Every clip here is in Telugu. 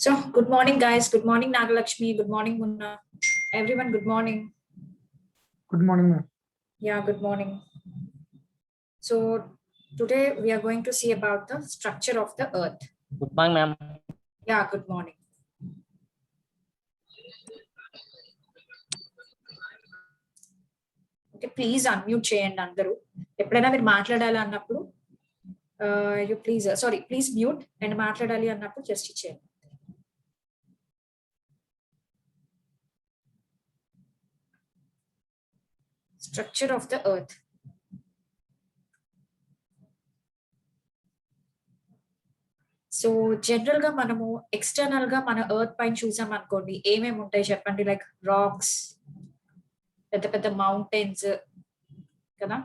So, good morning, guys. Good morning, Nagalakshmi. Good morning, Munna. Everyone, good morning. Good morning, ma'am. Yeah, good morning. So, today we are going to see about the structure of the earth. Good morning, ma'am. Yeah, good morning. Okay, please unmute చేయండి అందరూ. ఎప్పుడైనా మీరు మాట్లాడాలి అన్నప్పుడు ప్లీజ్ మ్యూట్ అండ్ మాట్లాడాలి అన్నప్పుడు జస్ట్ ఇచ్చేయండి. Structure of the earth. So general గా మనము ఎక్స్టర్నల్ గా మన ఎర్త్ పైన చూసాం అనుకోండి, ఏమేమి ఉంటాయి చెప్పండి? లైక్ రాక్స్, పెద్ద పెద్ద మౌంటైన్స్ కదా,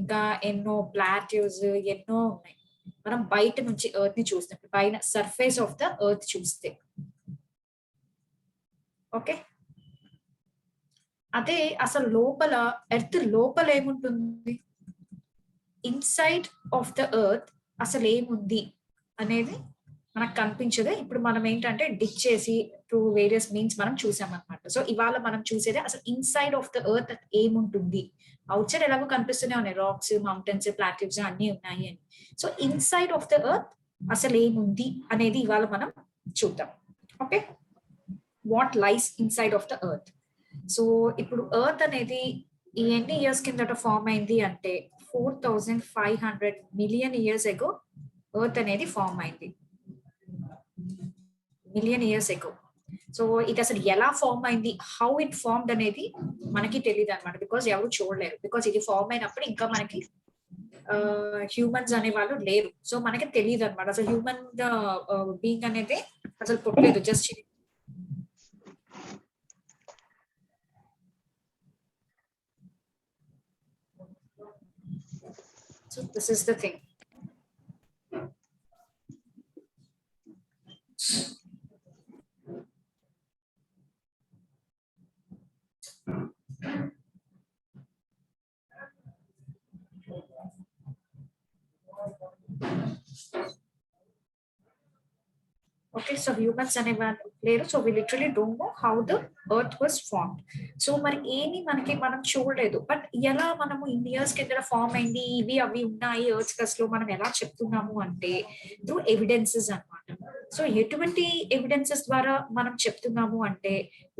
ఇంకా ఎన్నో ప్లాట్యూస్, ఎన్నో ఉన్నాయి. మనం బయట నుంచి ఎర్త్ ని చూసినప్పుడు, పైన సర్ఫేస్ ఆఫ్ ద ఎర్త్ చూస్తే, ఓకే. అదే అసలు లోపల, ఎర్త్ లోపల ఏముంటుంది, ఇన్సైడ్ ఆఫ్ ద ఎర్త్ అసలు ఏముంది అనేది మనకు కనిపించదు. ఇప్పుడు మనం ఏంటంటే డిక్ చేసి త్రూ వేరియస్ మీన్స్ మనం చూసామన్నమాట. సో ఇవాళ మనం చూసేది అసలు ఇన్సైడ్ ఆఫ్ ద ఎర్త్ ఏముంటుంది. అవుట్ సైడ్ ఎలాగో కనిపిస్తూనే ఉన్నాయి, రాక్స్, మౌంటైన్స్, ప్లాట్యూస్ అన్ని ఉన్నాయి అని. So inside of the earth అసలు ఏముంది అనేది ఇవాళ మనం చూద్దాం. Okay, what lies inside of the earth. So ఇప్పుడు ఎర్త్ అనేది ఎన్ని ఇయర్స్ కిందట ఫార్మ్ అయింది అంటే 4500 మిలియన్ ఇయర్స్ ఎగో ఎర్త్ అనేది ఫార్మ్ అయింది. Million years ago. సో ఇది అసలు ఎలా ఫార్మ్ అయింది, హౌ ఇట్ ఫార్మ్డ్ అనేది మనకి తెలియదు అనమాట. బికాస్ ఎవరు చూడలేరు. బికాస్ ఇది ఫార్మ్ అయినప్పుడు ఇంకా మనకి హ్యూమన్స్ అనే వాళ్ళు లేరు. సో మనకి తెలియదు అనమాట. అసలు హ్యూమన్ బీయింగ్ అనేది అసలు పుట్టలేదు. Just so this is the thing. Okay, so humans అనేవాళ్ళు లేరు. So we literally don't know how the earth was formed. So మరి ఏమి మనం చూడలేదు. బట్ ఎలా మనము ఇన్ని ఇయర్స్ కింద ఫార్మ్ అయింది, ఇవి అవి ఉన్నాయి ఎర్త్ క్రస్ట్ లో, మనం ఎలా చెప్తున్నాము అంటే త్రూ ఎవిడెన్సెస్ అన్నమాట. సో ఎటువంటి ఎవిడెన్సెస్ ద్వారా మనం చెప్తున్నాము అంటే,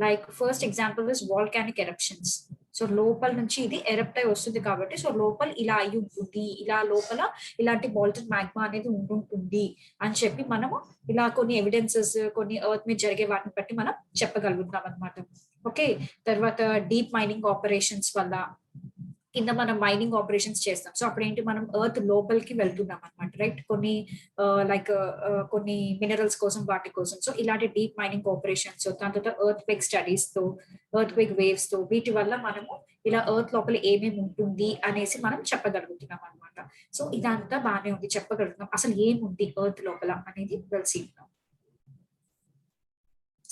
like first example is volcanic eruptions. So లోపల నుంచి ఇది ఎరప్ట్ అయి వస్తుంది కాబట్టి, సో లోపల ఇలా అయి ఉంటుంది, ఇలా లోపల ఇలాంటి మాల్టన్ మ్యాగ్మా అనేది ఉంటుంటుంది అని చెప్పి మనము ఇలా కొన్ని ఎవిడెన్సెస్, కొన్ని ఎర్త్ మీద జరిగే వాటిని బట్టి మనం చెప్పగలుగుతాం అనమాట. ఓకే, తర్వాత డీప్ మైనింగ్ ఆపరేషన్స్ వల్ల, కింద మనం మైనింగ్ ఆపరేషన్స్ చేస్తాం. సో అప్పుడేంటి మనం ఎర్త్ లోపలికి వెళ్తున్నాం అనమాట, రైట్? కొన్ని లైక్ కొన్ని మినరల్స్ కోసం వాటి కోసం. సో ఇలాంటి డీప్ మైనింగ్ ఆపరేషన్స్, దాని తర్వాత ఎర్త్ క్వేక్ స్టడీస్ తో, ఎర్త్ క్వేక్ వేవ్స్ తో, వీటి వల్ల మనము ఇలా ఎర్త్ లోపల ఏమేమి ఉంటుంది అనేసి మనం చెప్పగలుగుతున్నాం అనమాట. సో ఇదంతా బాగానే ఉంది, చెప్పగలుగుతున్నాం. అసలు ఏముంది ఎర్త్ లోపల అనేది తెలుసుకుందాం.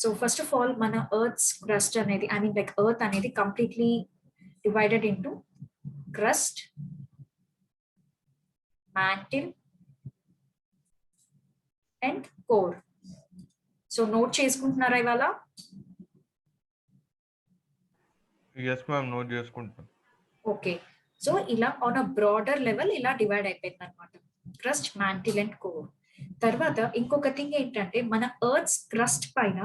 సో ఫస్ట్ ఆఫ్ ఆల్ మన ఎర్త్స్ క్రస్ట్ అనేది, ఐ మీన్ లైక్ ఎర్త్ అనేది completely divided into crust, mantle and core. So note చేసుకుంటున్నారా ఇవాళ? yes ma'am, నోట్ చేసుకుంటాను. ఓకే, సో ఇలా ఆన్ అ బ్రాడర్ లెవెల్ ఇలా డివైడ్ అయిపోయింది అనమాట, క్రస్ట్, మ్యాంటిల్ అండ్ కోర్. తర్వాత ఇంకొక థింగ్ ఏంటంటే మన ఎర్త్స్ క్రస్ట్ పైన,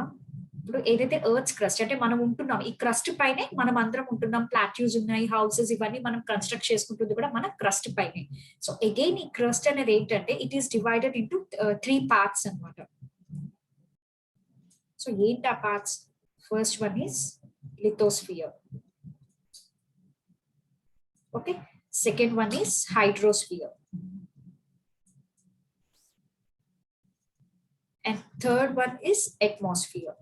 ఇప్పుడు ఏదైతే ఎర్త్స్ క్రస్ట్ అంటే మనం ఉంటున్నాం, ఈ క్రస్ట్ పైనే మనం అందరం ఉంటున్నాం, ప్లాట్యూస్ ఉన్నాయి, హౌసెస్, ఇవన్నీ మనం కన్స్ట్రక్ట్ చేసుకుంటుంది కూడా మన క్రస్ట్ పైనే. సో అగైన్ ఈ క్రస్ట్ అనేది ఏంటంటే it is divided into 3 parts అనమాట. సో ఏంటి ఆ parts? First one is lithosphere, okay. Second one is hydrosphere, and third one is atmosphere.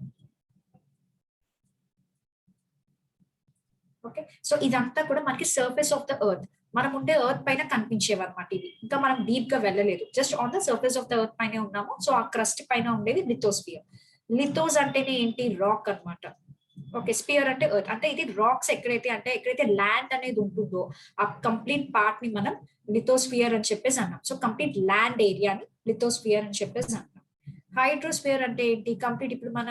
Okay, so ఇదంతా కూడా మనకి సర్ఫేస్ ఆఫ్ ద ఎర్త్, మనం ఉండే ఎర్త్ పైన కనిపించేవి అనమాట. ఇవి ఇంకా మనం డీప్ గా వెళ్ళలేదు, just on the surface of the earth పైన ఉన్నాము. సో ఆ క్రస్ట్ పైన ఉండేది లిథోస్ఫియర్. లిథోస్ అంటేనే ఏంటి? రాక్ అన్నమాట. ఓకే, స్పియర్ అంటే ఎర్త్, అంటే ఇది రాక్స్ ఎక్కడైతే ల్యాండ్ అనేది ఉంటుందో ఆ కంప్లీట్ పార్ట్ ని మనం లిథోస్ఫియర్ అని చెప్పేసి అన్నాం. సో కంప్లీట్ ల్యాండ్ ఏరియాని లిథోస్ఫియర్ అని చెప్పేసి అన్నాం. హైడ్రోస్ఫియర్ అంటే ఏంటి? కంప్లీట్ ఇప్పుడు మన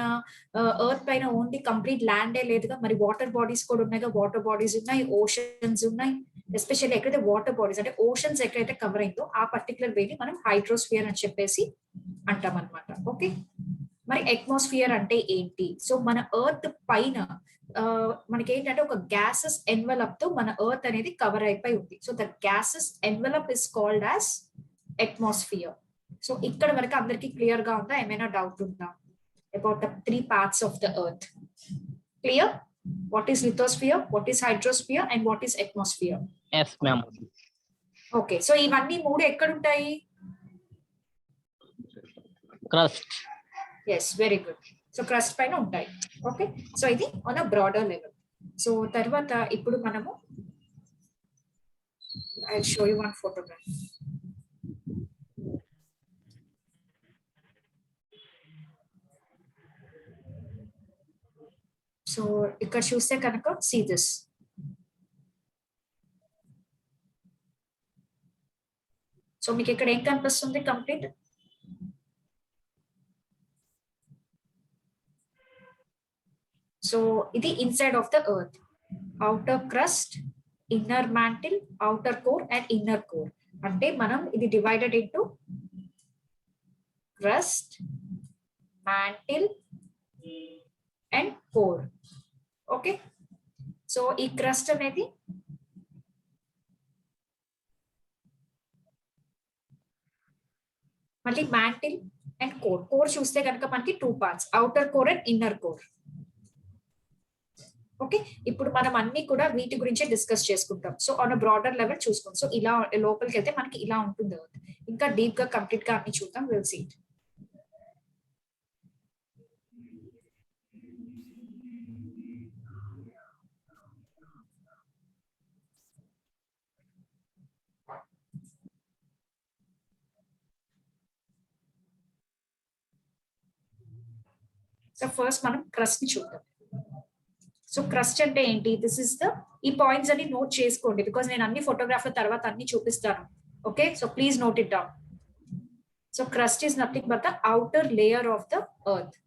ఎర్త్ పైన ఓన్లీ కంప్లీట్ ల్యాండే లేదుగా, మరి వాటర్ బాడీస్ కూడా ఉన్నాయిగా. వాటర్ బాడీస్ ఉన్నాయి, ఓషన్స్ ఉన్నాయి. ఎస్పెషల్లీ ఎక్కడైతే వాటర్ బాడీస్ అంటే ఓషన్స్ ఎక్కడైతే కవర్ అయిందో ఆ పర్టికులర్ వేని మనం హైడ్రోస్ఫియర్ అని చెప్పేసి అంటాం అనమాట. ఓకే, మరి అట్మాస్ఫియర్ అంటే ఏంటి? సో మన ఎర్త్ పైన మనకి ఏంటంటే ఒక గ్యాసెస్ ఎన్వలప్ తో మన ఎర్త్ అనేది కవర్ అయిపోయి ఉంది. So the gases envelope is called as atmosphere. So ఇక్కడ వరకు అందరికి క్లియర్ గా ఉందా? ఏమైనా డౌట్ ఉందా about the 3 parts of the earth? Clear? What is lithosphere, what is hydrosphere and what is atmosphere? yes ma'am. Okay, so ఇవన్నీ 3 ఎక్కడ ఉంటాయి? crust. Yes, very good. So crust పైన ఉంటాయి. ఓకే, సో ఇది on a broader level. So తర్వాత ఇప్పుడు మనము I show you one photograph. So ఇక్కడ చూస్తే కనుక సీ దిస్. సో మీకు ఇక్కడ ఏం కనిపిస్తుంది? కంప్లీట్ సో ఇది inside of the earth, outer crust, inner mantle, outer core and inner core. అంటే మనం ఇది divided into crust, mantle and core. Okay, so ఈ క్రస్ట్ అనేది మళ్ళీ మ్యాంటిల్ అండ్ కోర్. కోర్ చూస్తే కనుక మనకి 2 parts, outer core and inner core. Okay, ఇప్పుడు మనం అన్ని కూడా వీటి గురించే డిస్కస్ చేసుకుంటాం. సో ఆన్ బ్రాడర్ లెవెల్ చూసుకుంటాం. సో ఇలా లోపలికి వెళ్తే మనకి ఇలా ఉంటుంది. ఇంకా డీప్ గా కంప్లీట్ గా అన్ని చూద్దాం. Will see it. So first మనం క్రస్ట్ ని చూద్దాం. సో క్రస్ట్ అంటే ఏంటి? దిస్ ఇస్ ద, ఈ పాయింట్స్ అన్ని నోట్ చేసుకోండి బికాస్ నేను అన్ని ఫోటోగ్రాఫ్ల తర్వాత అన్ని చూపిస్తాను. Okay, so please note it down. So crust is nothing but the outer layer of the earth.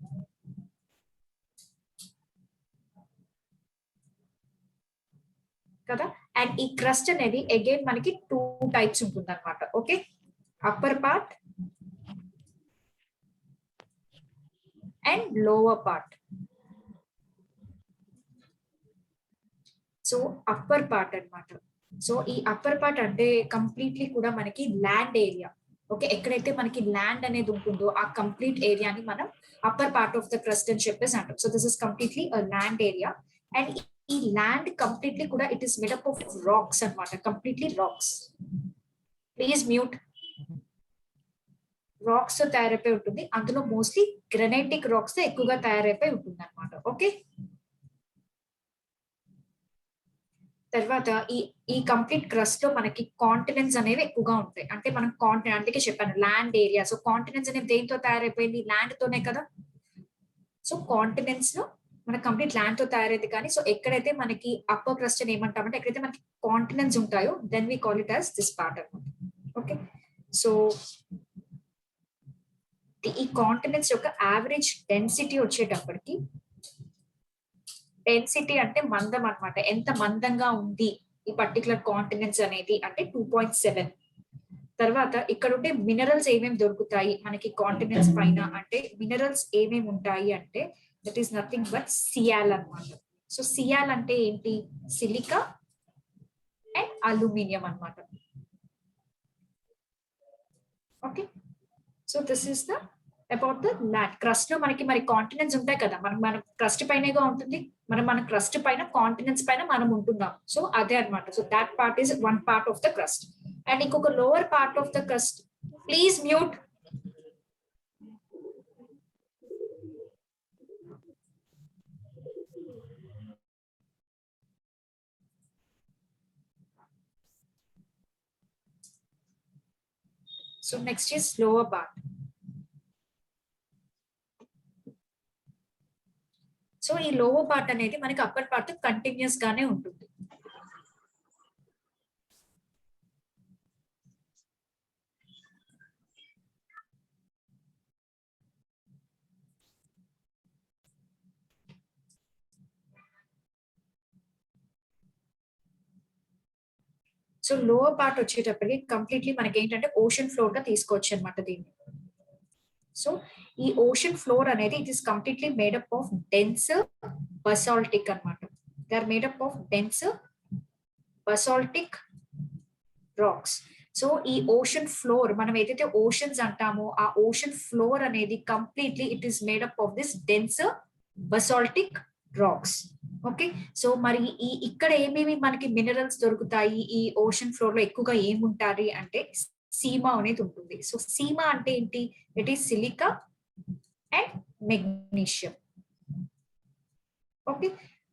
కదా, అండ్ ఈ క్రస్ట్ అనేది అగైన్ మనకి 2 టైప్స్ ఉంటుంది అనమాట. Okay, upper part and lower part. So upper part అన్నమాట. సో ఈ అప్పర్ పార్ట్ అంటే కంప్లీట్లీ కూడా మనకి ల్యాండ్ ఏరియా. ఓకే, ఎక్కడైతే మనకి ల్యాండ్ అనేది ఉంటుందో ఆ కంప్లీట్ ఏరియాని మనం upper part of the crust అని చెప్పేసి అంటాం. So this is completely land area. And ఈ ల్యాండ్ కంప్లీట్లీ కూడా it is made up of rocks అన్నమాట, completely rocks. Please mute. Rocks తో తయారైపోయి ఉంటుంది, అందులో మోస్ట్లీ గ్రనైటిక్ రాక్స్ తో ఎక్కువగా తయారైపోయి ఉంటుంది అనమాట. ఓకే, తర్వాత ఈ కంప్లీట్ క్రస్ట్ లో మనకి కాంటినెంట్స్ అనేవి ఎక్కువగా ఉంటాయి. అంటే మనం కాంటినెంట్, అందుకే చెప్పాను ల్యాండ్ ఏరియా. సో కాంటినెంట్స్ అనేవి దేంతో తయారైపోయింది? ల్యాండ్ తోనే కదా. సో కాంటినెంట్స్ లో మన కంప్లీట్ ల్యాండ్ తో తయారైంది. కానీ సో ఎక్కడైతే మనకి అప్పర్ క్రస్ట్ అని ఏమంటామంటే ఎక్కడైతే మనకి కాంటినెంట్స్ ఉంటాయో then we call it as this part అనమాట. ఓకే, సో ఈ కాంటినెంట్స్ యొక్క యావరేజ్ డెన్సిటీ వచ్చేటప్పటికి, డెన్సిటీ అంటే మందం అన్నమాట, ఎంత మందంగా ఉంది ఈ పర్టికులర్ కాంటినెంట్స్ అనేది అంటే 2.7. తర్వాత ఇక్కడ ఉండే మినరల్స్ ఏమేమి దొరుకుతాయి మనకి కాంటినెంట్స్ పైన అంటే మినరల్స్ ఏమేమి ఉంటాయి అంటే that is nothing but Sial అన్నమాట. సో సియాల్ అంటే ఏంటి? సిలికా అండ్ అల్యూమినియం అన్నమాట. Okay, so this is the about the land. Crust లో మనకి మరి కాంటినెంట్స్ ఉంటాయి కదా, మన క్రస్ట్ పైనగా ఉంటుంది, మన క్రస్ట్ పైన కాంటినెంట్స్ పైన మనం ఉంటున్నాం. సో అదే అన్నమాట. So that part is one part of the crust. And ఇంకొక lower part of the crust, please mute. So next is lower part. So ఈ లోవర్ పార్ట్ అనేది మనకి అప్పర్ పార్ట్ కంటిన్యూస్ గానే ఉంటుంది. సో లోవర్ పార్ట్ వచ్చేటప్పటికి కంప్లీట్లీ మనకి ఏంటంటే ఓషన్ ఫ్లోర్ గా తీసుకోవచ్చు అనమాట దీన్ని. సో ఈ ఓషన్ ఫ్లోర్ అనేది it is completely made up of dense basaltic అన్నమాట. They are made up of dense basaltic rocks. So ఈ ఓషన్ ఫ్లోర్ మనం ఏదైతే ఓషన్స్ అంటామో ఆ ఓషన్ ఫ్లోర్ అనేది completely it is made up of this dense basaltic rocks. Okay, so మరి ఇక్కడ ఏమేమి మనకి మినరల్స్ దొరుకుతాయి ఈ ఓషన్ ఫ్లోర్ లో ఎక్కువగా ఏముంటాయి అంటే సీమా అనేది ఉంటుంది. సో సీమా అంటే ఏంటి? It is silica and magnesium. Okay,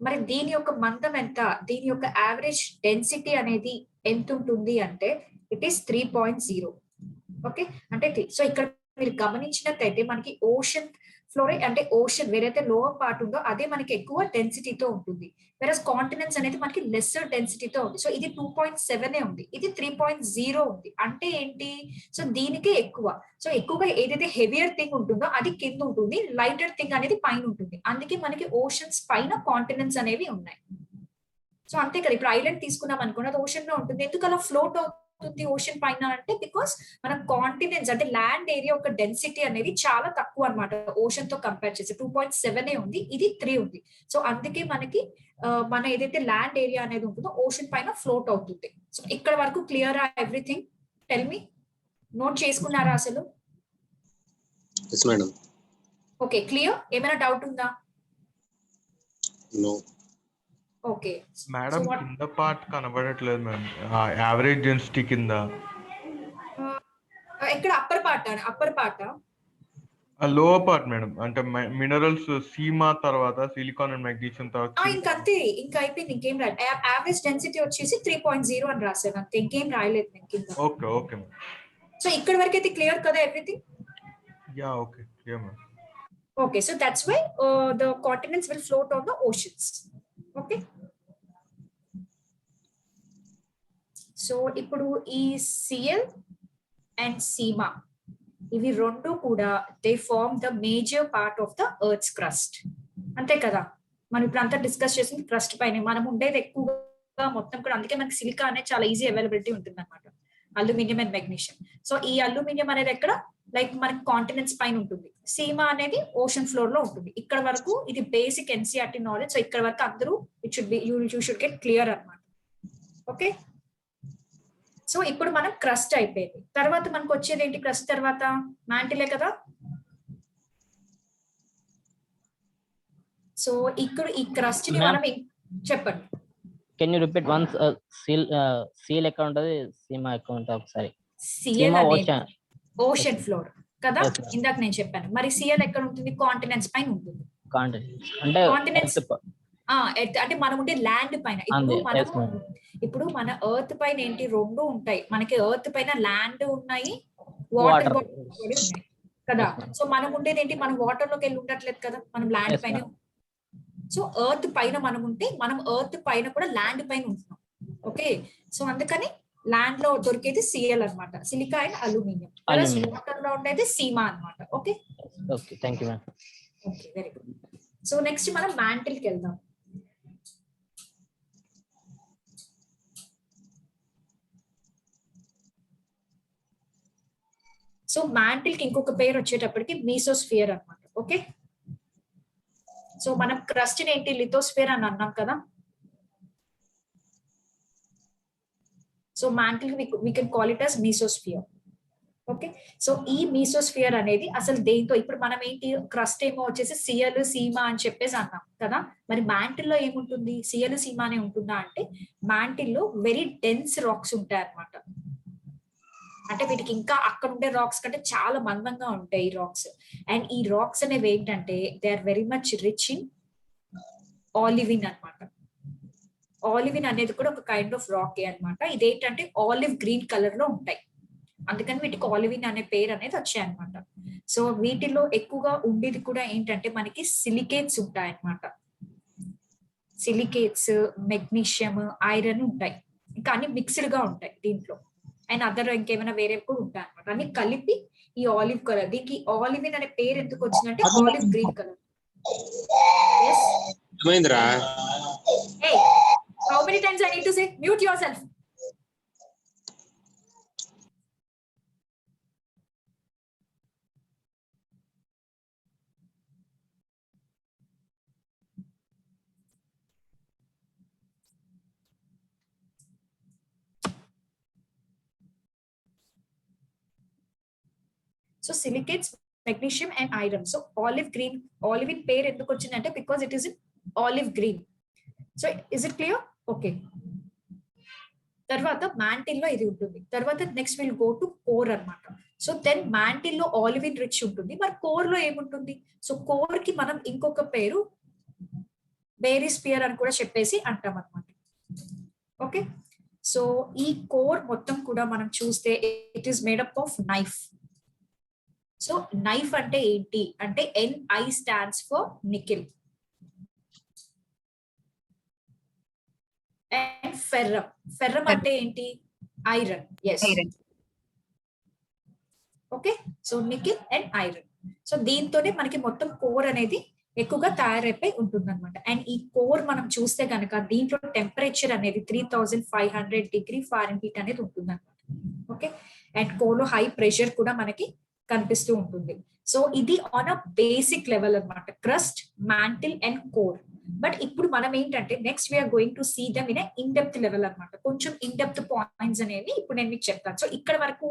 మరి దీని యొక్క మందం ఎంత? దీని యొక్క యావరేజ్ డెన్సిటీ అనేది ఎంత ఉంటుంది అంటే ఇట్ ఈస్ 3.0. ఓకే, అంటే సో ఇక్కడ మీరు గమనించినట్టయితే మనకి ఓషన్ ఫ్లోర్ అంటే ఓషన్ వేరైతే లోవర్ పార్ట్ ఉందో అదే మనకి ఎక్కువ డెన్సిటీతో ఉంటుంది, వేరస్ కాంటినెంట్స్ అనేది మనకి లెస్సర్ డెన్సిటీతో ఉంది. సో ఇది 2.7 ఉంది, ఇది 3.0 ఉంది. అంటే ఏంటి? సో దీనికే ఎక్కువ. సో ఎక్కువగా ఏదైతే హెవియర్ థింగ్ ఉంటుందో అది కింద ఉంటుంది, లైటర్ థింగ్ అనేది పైన ఉంటుంది. అందుకే మనకి ఓషన్స్ పైన కాంటినెంట్స్ అనేవి ఉన్నాయి. సో అంతే కదా. ఇప్పుడు ఐలాండ్ తీసుకున్నాం అనుకోండి, అది ఓషన్ లో ఉంటుంది. ఎందుకు అలా ఫ్లోట్ అవుతుంది ఓషన్ పైన అంటే బికాస్ మన కాంటినెంట్స్ అంటే ల్యాండ్ ఏరియా ఒక డెన్సిటీ అనేది చాలా తక్కువ అనమాట ఓషన్ తో కంపేర్ చేసి. 2.7 ఉంది, ఇది 3 ఉంది. సో అందుకే మనకి మన ఏదైతే ల్యాండ్ ఏరియా అనేది ఉంటుందో ఓషన్ పైన ఫ్లోట్ అవుతుంది. సో ఇక్కడ వరకు clear everything? Tell me, note చేసుకున్నారా అసలు? yes madam. Okay, clear. ఏమైనా డౌట్ ఉందా? No. ఓకే మేడం కింద పార్ట్ కనబడట్లేదు మేడం, యావరేజ్ డెన్సిటీ కింద. ఎక్కడ? Upper part? Upper part lower part madam, అంటే మినరల్స్ సీమా తర్వాత సిలికాన్ అండ్ మెగ్నీషియం తర్వాత. ఇంకంతే, ఇంకా అయిపోయింది, ఇంకేం రాయలేదు. యావరేజ్ డెన్సిటీ వచ్చేసి 3.0 అని రాశాను అంతే, ఇంకేం రాయలేదు నేను కింద. Okay okay madam. సో ఇక్కడ వరకు అయితే క్లియర్ కదా everything? Yeah okay, clear madam. Okay, so that's why the continents will float on the oceans. Okay. So ఇప్పుడు ఈ సిఎల్ అండ్ సీమా ఇవి రెండు కూడా they form the major part of the earth's crust. అంతే కదా, మనం ఇప్పుడు అంతా డిస్కస్ చేసింది క్రస్ట్ పైన. మనం ఉండేది ఎక్కువగా మొత్తం కూడా, అందుకే మనకి సిలికా అనేది చాలా ఈజీ అవైలబిలిటీ ఉంటుంది అనమాట, అల్యూమినియం అండ్ మెగ్నీషియం. సో ఈ అల్యూమినియం అనేది ఎక్కడ? లైక్ మనకి కాంటినెంట్స్ పైన ఉంటుంది. సీమా అనేది ఓషన్ ఫ్లోర్ లో ఉంటుంది. ఇక్కడ వరకు ఇది బేసిక్ ఎన్సీఆర్టీ నాలెడ్జ్. సో ఇక్కడ వరకు అందరూ it should be you should get clear అన్నమాట. ఓకే, సో ఇప్పుడు మనం క్రస్ట్ అయిపోయింది. తర్వాత మనకు వచ్చేది ఏంటి? క్రస్ట్ తర్వాత మ్యాంటిలే కదా. సో ఇక్కడ ఈ క్రస్ట్ ని మనం చెప్పండి. Can you repeat once? Seal ఎక్కడ ఉంటది, సీమా ఎక్కడ ఉంటుంది ఒకసారి? సిఎల్ సీమా అనేది ఓషన్. ఓషన్ ఫ్లోర్ కదా, Yes, ma'am. ఇందాక నేను చెప్పాను. మరి సిఎల్ ఎక్కడ ఉంటుంది? కాంటినెంట్స్ పైన ఉంటుంది. కాంటినెంట్స్ అంటే Continents. earth అంటే మనం ఉండే ల్యాండ్ పైన. అందే, yes, ma'am. ఇప్పుడు మన ఎర్త్ పైన ఏంటి, రెండు ఉంటాయి మనకి. ఎర్త్ పైన ల్యాండ్ ఉన్నాయి, Water. వాటర్ బాడీ ఉన్నాయి కదా. Yes, ma'am. సో మనం ఉండేది ఏంటి, మనం వాటర్ లోకి వెళ్ళి ఉండట్లేదు కదా, మనం ల్యాండ్ Yes, పైన. ma'am. సో ఎర్త్ పైన మనం ఉంటే, మనం ఎర్త్ పైన కూడా ల్యాండ్ పైన ఉంటున్నాం. ఓకే, సో అందుకని ల్యాండ్ లో దొరికేది సిఎల్ అన్నమాట, silica and aluminium. Aluminum. Water లో ఉండేది సీమా అన్నమాట. Okay okay, thank you ma'am. Okay, very good. So next మనం మ్యాంటిల్ కి వెళ్దాం. సో మ్యాంటిల్ కి ఇంకొక పేరు వచ్చేటప్పటికి మీసోస్ఫియర్ అన్నమాట. ఓకే, సో మనం క్రస్ట్ ఏంటి, లిథోస్ఫియర్ అని అన్నాం కదా. So mantle we can call it as mesosphere. Okay, so ఈ మీసోస్ఫియర్ అనేది అసలు దేంతో, ఇప్పుడు మనం ఏంటి, క్రస్ట్ ఏమో వచ్చేసి సియల్ సీమా అని చెప్పేసి అన్నాం కదా. మరి మ్యాంటిల్ లో ఏముంటుంది, సియల్ సీమా అనే ఉంటుందా అంటే, మ్యాంటిల్ లో వెరీ డెన్స్ రాక్స్ ఉంటాయి అన్నమాట. అంటే వీటికి ఇంకా అక్కడ ఉండే రాక్స్ కంటే చాలా మందంగా ఉంటాయి ఈ రాక్స్. అండ్ ఈ రాక్స్ అనేవి ఏంటంటే they are very much rich in olivine అన్నమాట. ఆలివిన్ అనేది కూడా ఒక కైండ్ ఆఫ్ రాకే అన్నమాట. ఇదేంటంటే ఆలివ్ గ్రీన్ కలర్ లో ఉంటాయి, అందుకని వీటికి ఆలివిన్ అనే పేరు అనేది వచ్చాయి అనమాట. సో వీటిలో ఎక్కువగా ఉండేది కూడా ఏంటంటే మనకి సిలికేట్స్ ఉంటాయి అన్నమాట. సిలికేట్స్, మెగ్నీషియం, ఐరన్ ఉంటాయి. ఇంకా అన్ని మిక్స్డ్ గా ఉంటాయి దీంట్లో. అండ్ అదర్ ఇంకేమైనా వేరే కూడా ఉంటాయి అనమాట. అన్ని కలిపి ఈ ఆలివ్ కలర్, దీనికి ఆలివిన్ అనే పేరు ఎందుకు వచ్చిందంటే ఆలివ్ గ్రీన్ కలర్. ఏమైందిరా? Hey, how many times I need to say mute yourself? So silicates, magnesium and iron. So olive green, olivine pair ఎందుకు వచ్చిందంటే because it is in olive green. So is it clear? Okay. తర్వాత మ్యాంటిల్ లో ఇది ఉంటుంది. తర్వాత next will go to core అన్నమాట. సో దెన్ మ్యాంటిల్ లో ఆలివిన్ రిచ్ ఉంటుంది, మరి కోర్ లో ఏముంటుంది? సో కోర్ కి మనం ఇంకొక పేరు బేరిస్పియర్ అని కూడా చెప్పేసి అంటాం అనమాట. ఓకే, సో ఈ కోర్ మొత్తం కూడా మనం చూస్తే it is made up of nife. So nife అంటే ఏంటి అంటే NI stands for nickel. And ferrum, ferrum అంటే ఏంటి? Iron. Yes, okay, so nickel and iron. So దీంతోనే మనకి మొత్తం కోర్ అనేది ఎక్కువగా తయారైపోయి ఉంటుంది అనమాట. అండ్ ఈ కోర్ మనం చూస్తే కనుక దీంట్లో టెంపరేచర్ అనేది 3500 డిగ్రీ ఫారెన్హీట్ అనేది ఉంటుంది అనమాట. ఓకే, అండ్ కోర్ లో హై ప్రెషర్ కూడా మనకి కనిపిస్తూ ఉంటుంది. సో ఇది ఆన్ అ బేసిక్ లెవెల్ అన్నమాట, crust, mantle and core. But ఇప్పుడు మనం ఏంటంటే next we are going to see them in in depth level అనమాట. కొంచెం ఇన్ డెప్త్ పాయింట్స్ అనేవి ఇప్పుడు నేను మీకు చెప్తాను. సో ఇక్కడ వరకు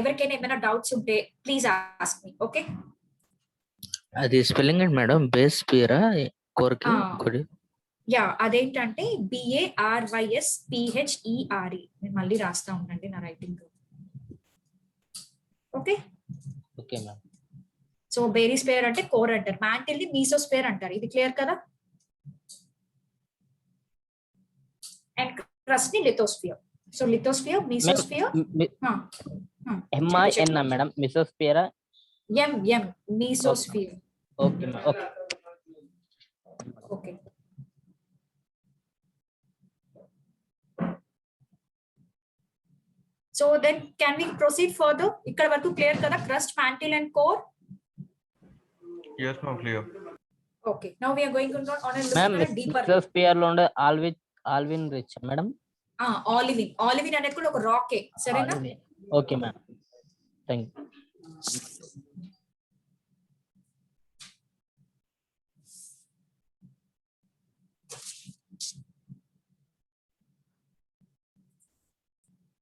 ఎవరికైనా ఏమైనా డౌట్స్ ఉంటే ప్లీజ్ ఆస్క్ మీ. ఓకే, అది స్పెల్లింగ్ ఏంటి మేడం? బేస్ పియరా కోర్కి? యా, అదేంటంటే BARYSPHERE. నేను మళ్ళీ రాస్తా ఉండండి నా writing. Okay okay ma'am. So barysphere అంటే కోర్ అంటారు, మ్యాంటిల్ ని మీసోస్ఫియర్ అంటారు. ఇది క్లియర్ కదా? అండ్ క్రస్ట్ ని lithosphere. So lithosphere, mesosphere, MIN madam, మిసోస్ఫియరా? M mesosphere. Okay ma'am. Okay okay, so then can we proceed further? ఇక్కడ వరకు క్లియర్ కదా, crust, mantle and core? Yes, ma'am, clear. Okay, now we are going on a look ma'am, at a deeper. Mesosphere లో ఉండే olivine rich madam? Olivine, olivine అనేది కూడా ఒక రాకే, సరేనా? Okay ma'am, thank you.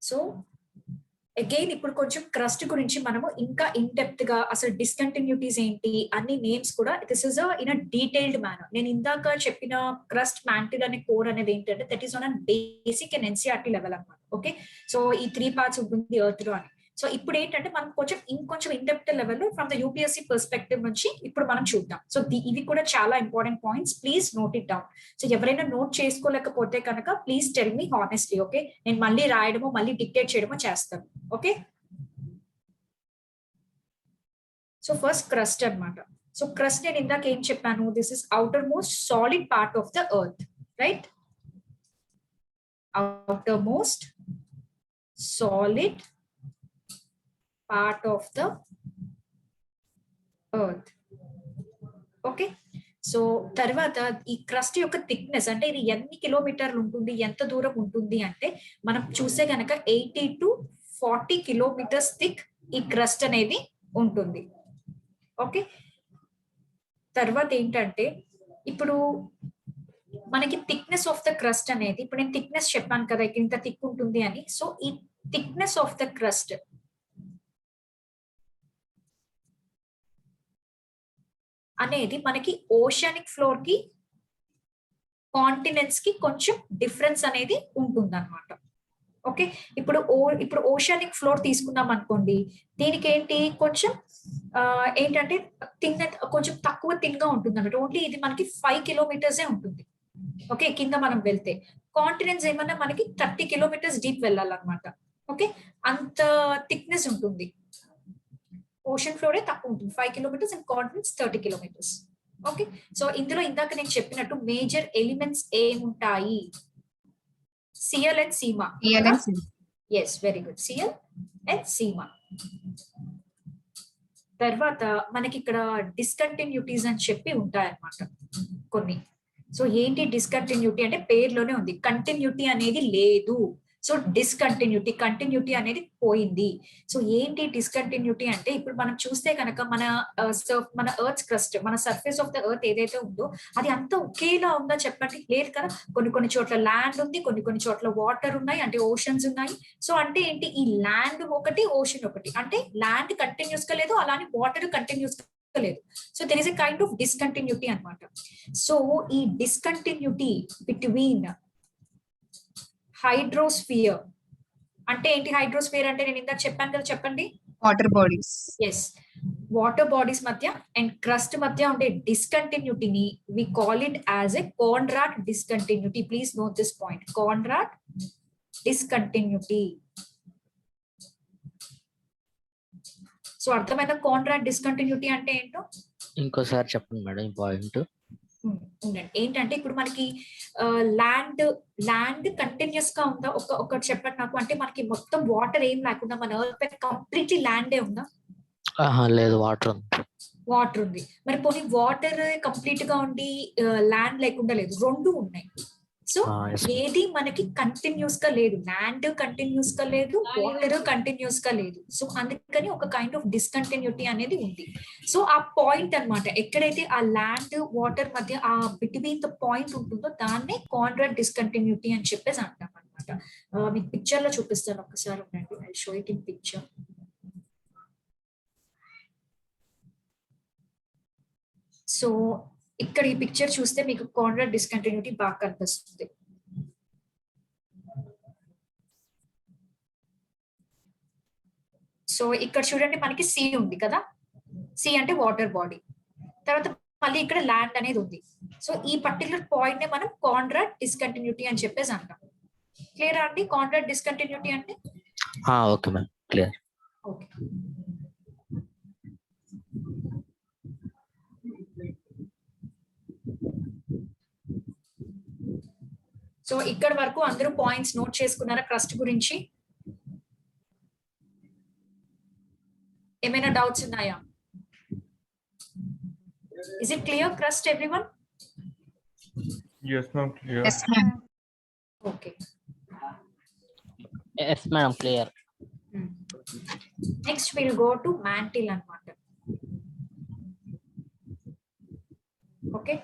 So again ఇప్పుడు కొంచెం క్రస్ట్ గురించి మనము ఇంకా ఇన్ డెప్త్ గా అసలు డిస్కంటిన్యూటీస్ ఏంటి అన్ని నేమ్స్ కూడా this is in a detailed manner. నేను ఇందాక చెప్పిన క్రస్ట్, మ్యాంటిల్ అనే కోర్ అనేది ఏంటంటే that is on a basic and NCERT level అనమాట. ఓకే, సో ఈ 3 పార్ట్స్ ఉంటుంది ఎర్త్ లో అని. సో ఇప్పుడు ఏంటంటే మనం ఇంకొంచెం in depth level from the UPSC perspective నుంచి ఇప్పుడు మనం చూద్దాం. సో ఇవి కూడా చాలా important points, please note it down. So ఎవరైనా నోట్ చేసుకోలేకపోతే కనుక please tell me honestly. Okay, నేను మళ్ళీ రాయడమో మళ్ళీ డిక్టేట్ చేయడమో చేస్తాను. ఓకే, సో ఫస్ట్ క్రస్ట్ అన్నమాట. సో క్రస్ట్ నేను ఇందాక ఏం చెప్పాను, this is outer most solid part of the earth, right? outer most solid part of the earth. Okay, so తర్వాత ఈ క్రస్ట్ యొక్క థిక్నెస్ అంటే ఇది ఎన్ని కిలోమీటర్లు ఉంటుంది, ఎంత దూరం ఉంటుంది అంటే మనం చూస్తే కనుక 80 to 40 కిలోమీటర్స్ థిక్ ఈ క్రస్ట్ అనేది ఉంటుంది. ఓకే, తర్వాత ఏంటంటే ఇప్పుడు మనకి థిక్నెస్ ఆఫ్ ద క్రస్ట్ అనేది, ఇప్పుడు నేను థిక్నెస్ చెప్పాను కదా ఇంత థిక్ ఉంటుంది అని. సో ఈ థిక్నెస్ ఆఫ్ ద క్రస్ట్ అనేది మనకి ఓషనిక్ ఫ్లోర్ కి కాంటినెంట్స్ కి కొంచెం డిఫరెన్స్ అనేది ఉంటుంది అనమాట. ఓకే, ఇప్పుడు ఓషనిక్ ఫ్లోర్ తీసుకున్నాం అనుకోండి, దీనికి ఏంటి కొంచెం ఏంటంటే కొంచెం తక్కువ థిన్ గా ఉంటుంది అన్నమాట. ఓన్లీ ఇది మనకి 5 కిలోమీటర్సే ఉంటుంది. ఓకే, కింద మనం వెళ్తే కాంటినెంట్స్ ఏమన్నా మనకి 30 కిలోమీటర్స్ డీప్ వెళ్ళాలన్నమాట. ఓకే, అంత థిక్నెస్ ఉంటుంది. ఓషన్ ఫ్లోరే తక్కువ ఉంటుంది, 5 kilometres, and continents 30 kilometres. Okay, so ఇందులో ఇందాక నేను చెప్పినట్టు మేజర్ ఎలిమెంట్స్ ఏముంటాయి? Sial and sima. Yes, very good, sial and sima. తర్వాత మనకి ఇక్కడ డిస్కంటిన్యూటీస్ అని చెప్పి ఉంటాయన్నమాట కొన్ని. సో ఏంటి డిస్కంటిన్యూటీ అంటే పేరులోనే ఉంది, కంటిన్యూటీ అనేది లేదు. సో కంటిన్యూటీ అనేది పోయింది. సో ఏంటి డిస్కంటిన్యూటీ అంటే ఇప్పుడు మనం చూస్తే కనుక మన ఎర్త్ క్రస్ట్, మన సర్ఫేస్ ఆఫ్ ద ఎర్త్ ఏదైతే ఉందో అది అంతా ఒకేలా ఉందా చెప్పండి? లేదు కదా. కొన్ని చోట్ల ల్యాండ్ ఉంది, కొన్ని చోట్ల వాటర్ ఉన్నాయి, అంటే ఓషన్స్ ఉన్నాయి. సో అంటే ఏంటి, ఈ ల్యాండ్ ఒకటి, ఓషన్ ఒకటి. అంటే ల్యాండ్ కంటిన్యూస్ గా లేదు, అలానే వాటర్ కంటిన్యూస్ లేదు. So there is a kind of discontinuity అన్నమాట. సో ఈ డిస్కంటిన్యూటీ బిట్వీన్ హైడ్రోస్ఫియర్ అంటే ఏంటి? హైడ్రోస్ఫియర్ అంటే నేను ఇందాక చెప్పాను కదా, చెప్పండి. Water bodies. Yes, water bodies మధ్య అండ్ క్రస్ట్ మధ్య ఉండే డిస్కంటిన్యూటీని we call it as a Conrad discontinuity. Please note this point, Conrad discontinuity. So అర్థమైన కాన్రాడ్ డిస్కంటిన్యూటీ అంటే ఏంటో ఇంకోసారి చెప్పండి మేడం ఈ పాయింట్. ఉండండి. ఏంటంటే ఇప్పుడు మనకి ల్యాండ్ కంటిన్యూస్ గా ఉందా? ఒకటి చెప్పండి నాకు. అంటే మనకి మొత్తం వాటర్ ఏం లేకుండా మన ఎర్త్ పైన కంప్లీట్లీ ల్యాండే ఉందా? లేదు, వాటర్ ఉంది. వాటర్ ఉంది. మరి పోనీ వాటర్ కంప్లీట్ గా ఉండి ల్యాండ్ లేకుండా లేదు, రెండు ఉన్నాయి. సో ఏది మనకి కంటిన్యూస్ గా లేదు, ల్యాండ్ కంటిన్యూస్ గా లేదు, వాటర్ కంటిన్యూస్ గా లేదు. సో అందుకని ఒక కైండ్ ఆఫ్ డిస్కంటిన్యూటీ అనేది ఉంది. సో ఆ పాయింట్ అన్నమాట, ఎక్కడైతే ఆ ల్యాండ్ వాటర్ మధ్య ఆ బిట్వీన్ ద పాయింట్ ఉంటుందో దాన్నే కాన్రాడ్ డిస్కంటిన్యూటీ అని చెప్పేసి అంటాం అనమాట. మీకు పిక్చర్ లో చూపిస్తాను, ఒకసారి ఉండండి. I show it in picture. So ఇక్కడ ఈ పిక్చర్ చూస్తే మీకు కాన్రాడ్ డిస్కంటిన్యూటీ బాగా కనిపిస్తుంది. సో ఇక్కడ చూడండి, మనకి సీ ఉంది కదా, సీ అంటే వాటర్ బాడీ. తర్వాత మళ్ళీ ఇక్కడ ల్యాండ్ అనేది ఉంది. సో ఈ పర్టికులర్ పాయింట్ నే మనం కాన్రాడ్ డిస్కంటిన్యూటీ అని చెప్పేసి అంటాం. క్లియర్ అండి కాన్రాడ్ డిస్కంటిన్యూటీ అంటే? Okay ma'am, clear. Okay, so ఇక్కడ వరకు అందరూ పాయింట్స్ నోట్ చేసుకున్నారా క్రస్ట్ గురించి? ఏమైనా డౌట్స్ ఉన్నాయా? Is it clear crust everyone? Yes, ma'am, clear. Yes, ma'am. Okay, yes madam, clear. Next will go to mantle అన్నమాట. ఓకే,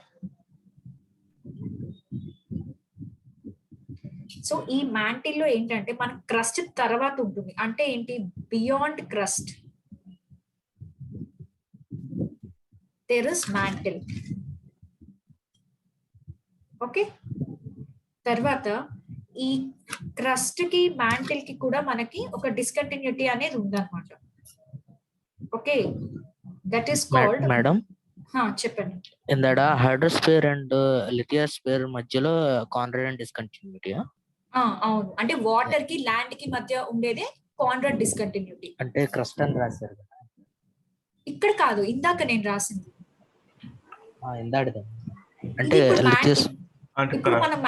సో ఈ mantle లో ఏంటంటే మన క్రస్ట్ తర్వాత ఉంటుంది. అంటే ఏంటి, beyond crust there is mantle. Okay, తర్వాత ఈ క్రస్ట్ కి mantle కి కూడా మనకి ఒక డిస్కంటిన్యూటీ అనేది ఉందన్నమాట. Okay, that is called. Madam చెప్పండి. ఇందాడ హైడ్రోస్పియర్ అండ్ లిథియోస్పియర్ మధ్యలో కాన్రాడ్ అండ్ డిస్కంటిన్యూటీ అవును, అంటే వాటర్ కి ల్యాండ్ కి మధ్య ఉండేదే కాన్రాడ్ డిస్కంటిన్యూటీ. అంటే క్రస్ట్ అని రాశారు కదా. ఇక్కడ కాదు, ఇందాక నేను రాసింది. ఇందాడిదే ఇది అంటే ఇప్పుడు లిథియస్ mantle. అంటే ఇప్పుడు మనం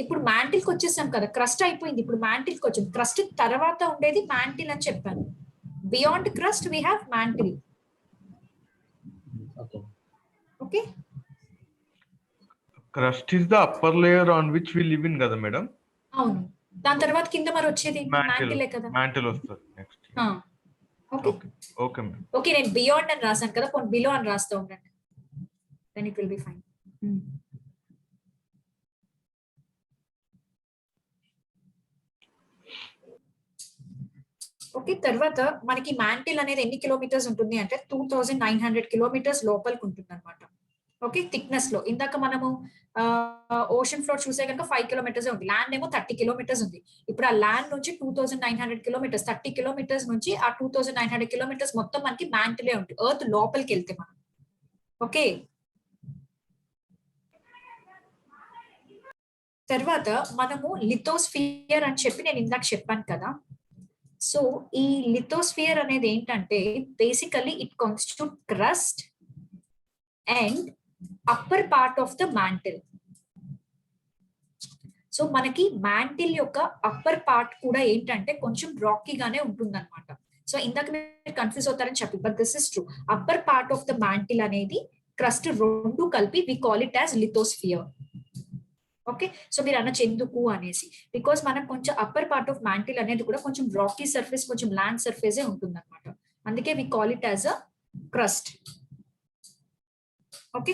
ఇప్పుడు మ్యాంటిల్ కి వచ్చేసాం కదా, క్రస్ట్ అయిపోయింది, ఇప్పుడు మ్యాంటిల్ కి వచ్చాం. క్రస్ట్ తర్వాత ఉండేది మ్యాంటిల్ అని చెప్పాను. Beyond crust we have mantle. Okay, crust is the upper layer on which we live in కదా మేడం. అవును, దాని తర్వాత కింద మరి వచ్చేది మ్యాంటిలే కదా. మ్యాంటిల్ వస్తుంది next. Okay okay madam. Okay, నేను బియాండ్ అని రాశాను కదా, పోనీ బిలో అని రాస్తా ఉండండి, then it will be fine. Okay, తర్వాత మనకి మ్యాంటిల్ అనేది ఎన్ని కిలోమీటర్స్ ఉంటుంది అంటే 2900 కిలోమీటర్స్ లోపలికి ఉంటుంది అనమాట. ఓకే, థిక్నెస్ లో ఇందాక మనము ఓషన్ ఫ్లోర్ చూసే కనుక 5 కిలోమీటర్స్ ఉంది, ల్యాండ్ ఏమో 30 కిలోమీటర్స్ ఉంది. ఇప్పుడు ఆ ల్యాండ్ నుంచి 2900 కిలోమీటర్స్, 30 కిలోమీటర్స్ నుంచి ఆ 2900 కిలోమీటర్స్ మొత్తం మనకి మ్యాంటిలే ఉంటుంది, ఎర్త్ లోపలికి వెళ్తే మనం. ఓకే, తర్వాత మనము లిథోస్ఫియర్ అని చెప్పి నేను ఇందాక చెప్పాను కదా. సో ఈ లిథోస్ఫియర్ అనేది ఏంటంటే basically it constitute crust and upper part of the mantle. So మనకి మ్యాంటిల్ యొక్క అప్పర్ పార్ట్ కూడా ఏంటంటే కొంచెం రాకీగానే ఉంటుంది అనమాట. సో ఇందాక మీరు కన్ఫ్యూజ్ అవుతారని చెప్పి, but this is true. Upper part of the mantle అనేది క్రస్ట్ రెండు కలిపి we call it as lithosphere. Okay, so మీరు అనొచ్చు ఎందుకు అనేసి, బికాస్ మనకు కొంచెం అప్పర్ పార్ట్ ఆఫ్ మ్యాంటిల్ అనేది కూడా కొంచెం రాకీ సర్ఫేస్, కొంచెం ల్యాండ్ సర్ఫేసే ఉంటుంది అనమాట. అందుకే we call it as a crust. Okay,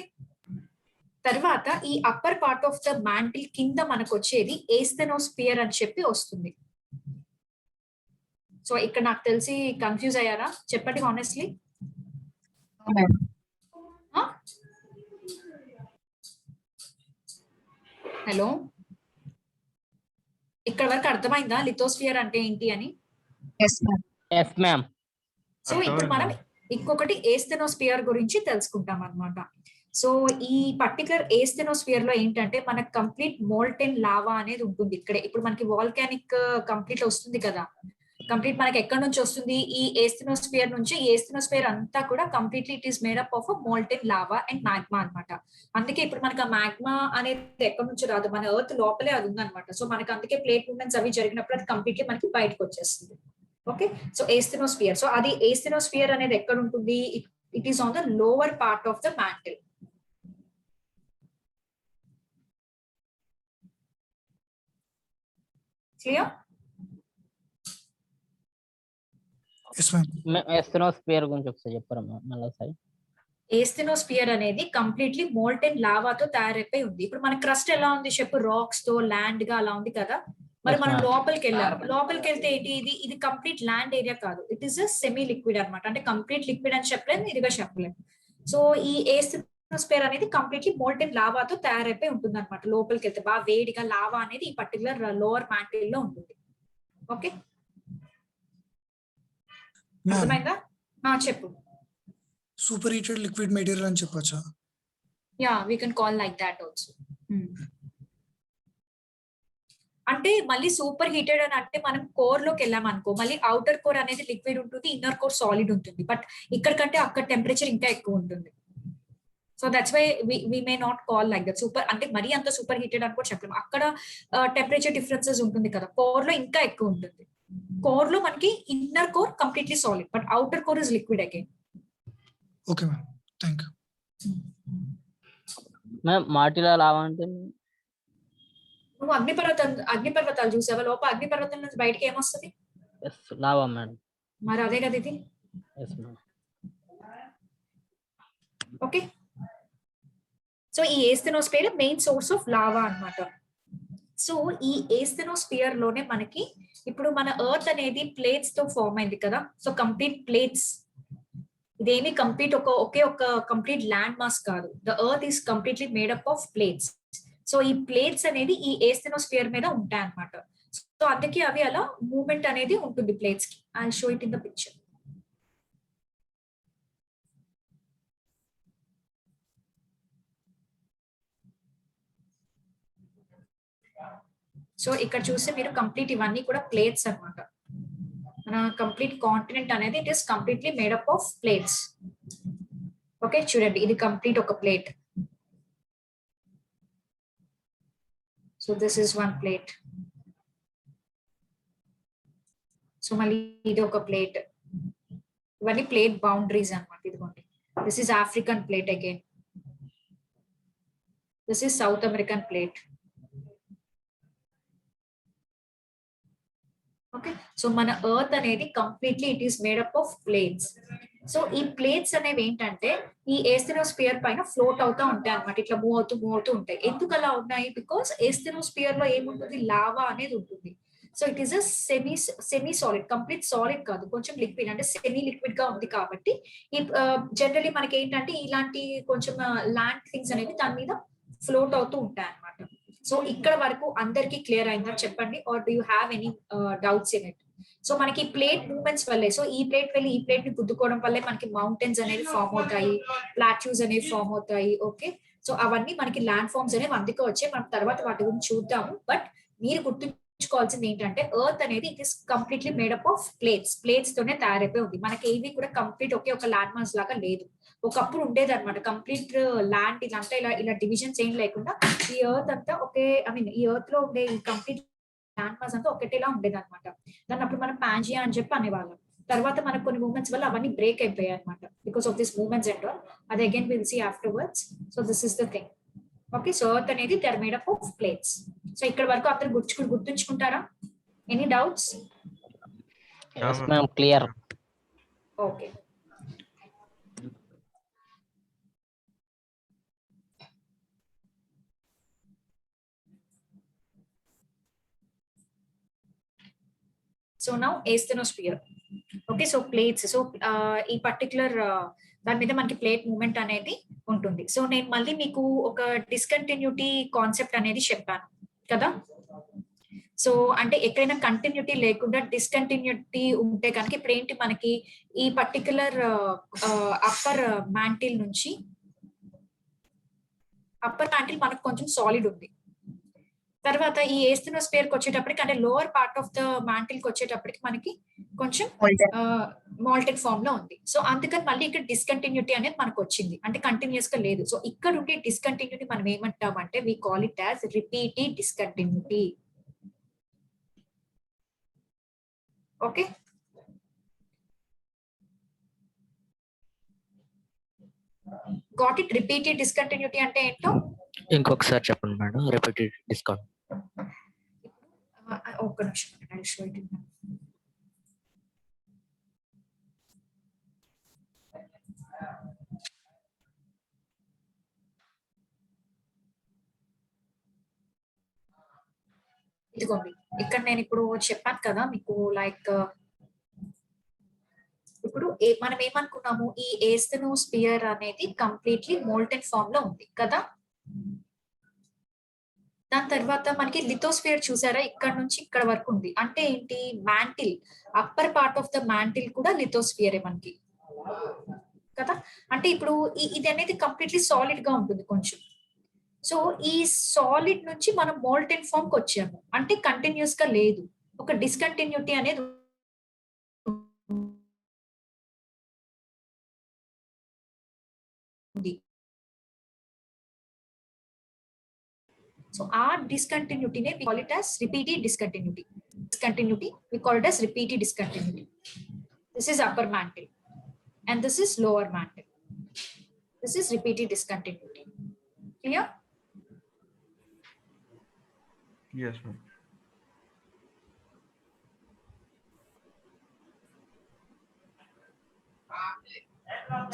తర్వాత ఈ upper part of the mantle కింద మనకు వచ్చేది ఏస్థెనోస్ఫియర్ అని చెప్పి వస్తుంది. సో ఇక్కడ నాకు తెలిసి కన్ఫ్యూజ్ అయ్యారా చెప్పండి హానెస్ట్లీ. హలో, ఇక్కడ వరకు అర్థమైందా లిథోస్ఫియర్ అంటే ఏంటి అని? Yes ma'am. సో ఇప్పుడు మనం ఇంకొకటి ఏస్థెనోస్ఫియర్ గురించి తెలుసుకుంటాం అన్నమాట. సో ఈ పర్టికులర్ ఏస్థెనోస్ఫియర్ లో ఏంటంటే మనకు కంప్లీట్ మోల్టెన్ లావా అనేది ఉంటుంది ఇక్కడే. ఇప్పుడు మనకి వాల్కానిక్ కంప్లీట్ వస్తుంది కదా, కంప్లీట్ మనకి ఎక్కడి నుంచి వస్తుంది, ఈ ఏస్థెనోస్ఫియర్ నుంచి. ఈ ఏస్థెనోస్ఫియర్ అంతా కూడా completely it is made up of molten lava and magma అన్నమాట. అందుకే ఇప్పుడు మనకి ఆ మ్యాగ్మా అనేది ఎక్కడి నుంచి రాదు, మన ఎర్త్ లోపలే అది ఉందన్నమాట. సో మనకి అందుకే ప్లేట్ మూవ్మెంట్స్ అవి జరిగినప్పుడు అది కంప్లీట్లీ మనకి బయటకు వచ్చేస్తుంది. Okay, so ఏస్థెనోస్ఫియర్. సో అది ఏస్థెనోస్ఫియర్ అనేది ఎక్కడ ఉంటుంది, it is on the lower part of the mantle. Clear? Asthenosphere గురించి ఒకసారి చెప్పారా మళ్ళీ ఒకసారి. ఏస్థెనోస్ఫియర్ అనేది కంప్లీట్లీ మోల్టెన్ లావాతో తయారైపోయి ఉంది. ఇప్పుడు మన క్రస్ట్ ఎలా ఉంది చెప్పు, రాక్స్ తో ల్యాండ్ గా అలా ఉంది కదా. మరి మనం లోపలికి వెళ్ళాం, లోపలికి వెళ్తే ఏంటి, ఇది కంప్లీట్ ల్యాండ్ ఏరియా కాదు, it is a semi liquid అనమాట. అంటే కంప్లీట్ లిక్విడ్ అని చెప్పలేము, ఇదిగా చెప్పలేము. సో ఈ ఏస్థెనోస్ఫియర్ అనేది కంప్లీట్లీ మోల్టెన్ లావాతో తయారైపోయి ఉంటుంది అనమాట. లోపలికి వెళ్తే బాగా వేడిగా లావా అనేది ఈ పర్టికులర్ లోవర్ మ్యాంటిల్ లో ఉంటుంది. ఓకే, అర్థమైందా? చెప్పు. సూపర్ హీటెడ్ లిక్విడ్ మెటీరియల్ అని చెప్పొచ్చా? Ya, we can call like that also. అంటే మళ్ళీ సూపర్ హీటెడ్ అని అంటే మనం కోర్ లోకి వెళ్ళాం అనుకో, మళ్ళీ అవుటర్ కోర్ అనేది లిక్విడ్ ఉంటుంది, ఇన్నర్ కోర్ సాలిడ్ ఉంటుంది. బట్ ఇక్కడ కంటే అక్కడ టెంపరేచర్ ఇంకా ఎక్కువ ఉంటుంది. So that's why we may not call like that. Super అంటే మరీ అంత సూపర్ హీటెడ్ అని కూడా చెప్పలేము. అక్కడ టెంపరేచర్ డిఫరెన్సెస్ ఉంటుంది కదా, కోర్ లో ఇంకా ఎక్కువ ఉంటుంది. కోర్ లో మనకి inner core completely solid, but outer core is liquid again. Okay ma'am, thank you. Ma'am మాటిలా లావా అంటే నువ్వు అగ్నిపర్వతాలు చూసావా? లోపల అగ్నిపర్వతం నుంచి బయటకి ఏమొస్తుంది? Lava madam. మరి అదే కదా ఇది. ఓకే, సో ఈ asthenosphere main source of lava అన్నమాట. సో ఈ ఏస్థెనోస్ఫియర్ లోనే మనకి ఇప్పుడు మన ఎర్త్ అనేది ప్లేట్స్ తో ఫార్మ్ అయింది కదా. సో కంప్లీట్ ప్లేట్స్, ఇదేమి కంప్లీట్ ఒకే ఒక కంప్లీట్ ల్యాండ్ మాస్ కాదు. The earth is completely made up of plates. So ఈ ప్లేట్స్ అనేది ఈ ఏస్థెనోస్ఫియర్ మీద ఉంటాయి అన్నమాట. సో అందుకే అవి అలా మూవ్మెంట్ అనేది ఉంటుంది ప్లేట్స్ కి. I show it in the picture. So ఇక్కడ చూస్తే మీరు కంప్లీట్ ఇవన్నీ కూడా ప్లేట్స్ అన్నమాట. మన కంప్లీట్ కాంటినెంట్ అనేది it is completely made up of plates. Okay, చూడండి ఇది కంప్లీట్ ఒక plate. So this is one plate. So మళ్ళీ ఇది ఒక ప్లేట్. ఇవన్నీ ప్లేట్ బౌండరీస్ అన్నమాట. ఇదిగోండి, this is African plate again. This is south American plate. Okay, so మన ఎర్త్ అనేది completely it is made up of plates. So ఈ ప్లేట్స్ అనేవి ఏంటంటే ఈ ఏస్థెనోస్ఫియర్ పైన ఫ్లోట్ అవుతూ ఉంటాయి అన్నమాట. ఇట్లా మూవ్ అవుతూ ఉంటాయి. ఎందుకు అలా ఉన్నాయి? బికాస్ ఏస్థెనోస్ఫియర్ లో ఏముంటుంది, లావా అనేది ఉంటుంది. So it is a semi solid, complete solid కాదు, కొంచెం లిక్విడ్, అంటే సెమీ లిక్విడ్ గా ఉంది కాబట్టి ఈ జనరలీ మనకి ఏంటంటే ఇలాంటి కొంచెం ల్యాండ్ థింగ్స్ అనేవి దాని మీద ఫ్లోట్ అవుతూ ఉంటాయి అన్నమాట. సో ఇక్కడ వరకు అందరికి క్లియర్ అయిందని చెప్పండి, or do you have any doubts in it? So మనకి ప్లేట్ మూవ్మెంట్స్ వల్లే, సో ఈ ప్లేట్ వెళ్ళి ఈ ప్లేట్ ని గుద్దుకోవడం వల్లే మనకి మౌంటైన్స్ అనేవి ఫామ్ అవుతాయి, ప్లాట్యూస్ అనేవి ఫామ్ అవుతాయి. ఓకే, సో అవన్నీ మనకి ల్యాండ్ ఫార్మ్స్ అనేవి అందుకే వచ్చాయి. మనం తర్వాత వాటి గురించి చూద్దాము. బట్ మీరు గుర్తుంచుకోవాల్సింది ఏంటంటే ఎర్త్ అనేది it is completely made up of plates. Plates తోనే తయారైపోయి ఉంది. మనకి ఏవి కూడా కంప్లీట్ ఒకే ఒక ల్యాండ్ మాస్ లాగా లేదు. ఒకప్పుడు ఉండేది అనమాట కంప్లీట్ ల్యాండ్ ఇదంతా ఇలా డివిజన్స్ ఏం లేకుండా ఈ ఎర్త్ అంతా ఈ ఎర్త్ లో ఉండే ఈ కంప్లీట్ ల్యాండ్ మాస్ అంతా ఒకటేలా ఉండేది అనమాట. దాన్ని అప్పుడు మనం పాంజియా అని చెప్పి అనేవాళ్ళం. తర్వాత మనకు కొన్ని మూవ్మెంట్స్ వల్ల అవన్నీ బ్రేక్ అయిపోయాయి అనమాట, because of this movements and all. అది again will see afterwards. So this is the thing. Okay, so earth అనేది they are made up of plates. So ఇక్కడ వరకు అందరు గుర్తుంచుకుంటారా? Any doubts? Clear. Okay, so now asthenosphere. Okay, so plates. So ఈ పర్టికులర్ దాని మీద మనకి ప్లేట్ మూవ్మెంట్ అనేది ఉంటుంది. సో నేను మళ్ళీ మీకు ఒక డిస్కంటిన్యూటీ కాన్సెప్ట్ అనేది చెప్పాను కదా. సో అంటే ఎక్కడైనా కంటిన్యూటీ లేకుండా డిస్కంటిన్యూటీ ఉంటే కనుక ఇప్పుడు ఏంటి, మనకి ఈ పర్టికులర్ అప్పర్ మ్యాంటిల్ నుంచి అప్పర్ మ్యాంటిల్ మనకు కొంచెం సాలిడ్ ఉంది. తర్వాత ఈ ఏస్థెనోస్ఫియర్ కి వచ్చేటప్పటికి, అంటే lower part of the mantle కి వచ్చేటప్పటికి మనకి కొంచెం మాల్టెడ్ ఫామ్ లో ఉంది. సో అందుకని మళ్ళీ ఇక్కడ డిస్కంటిన్యూటీ అనేది మనకు వచ్చింది, అంటే కంటిన్యూస్ గా లేదు. సో ఇక్కడ ఉండే డిస్కంటిన్యూటీ మనం ఏమంటామంటే we call it as Repetti discontinuity. Okay, got it? Repetti discontinuity అంటే ఏంటో ఇంకొకసారి చెప్పండి మేడం. Repeated discount. ఒక్క నిమిషం. ఇదిగోండి, ఇక్కడ నేను ఇప్పుడు చెప్పాను కదా మీకు, లైక్ ఇప్పుడు మనం ఏమనుకున్నాము, ఈ ఏస్థెనోస్ఫియర్ అనేది కంప్లీట్లీ మోల్టెన్ ఫామ్ లో ఉంది కదా. దాని తర్వాత మనకి లిథోస్ఫియర్ చూసారా, ఇక్కడ నుంచి ఇక్కడ వరకు ఉంది. అంటే ఏంటి, mantle, upper part of the mantle కూడా లిథోస్ఫియరే మనకి కదా. అంటే ఇప్పుడు ఇది అనేది కంప్లీట్లీ సాలిడ్ గా ఉంటుంది కొంచెం. సో ఈ సాలిడ్ నుంచి మనం మోల్టెన్ ఫామ్ కి వచ్చాము, అంటే కంటిన్యూస్ గా లేదు, ఒక డిస్కంటిన్యూటీ అనేది ఉంది. సో ఆ డిస్కంటిన్యూటీనే we call it as repeated discontinuity. We call it as repeated discontinuity. This is upper mantle and this is lower mantle. This is repeated discontinuity. Clear? Yes, ma'am.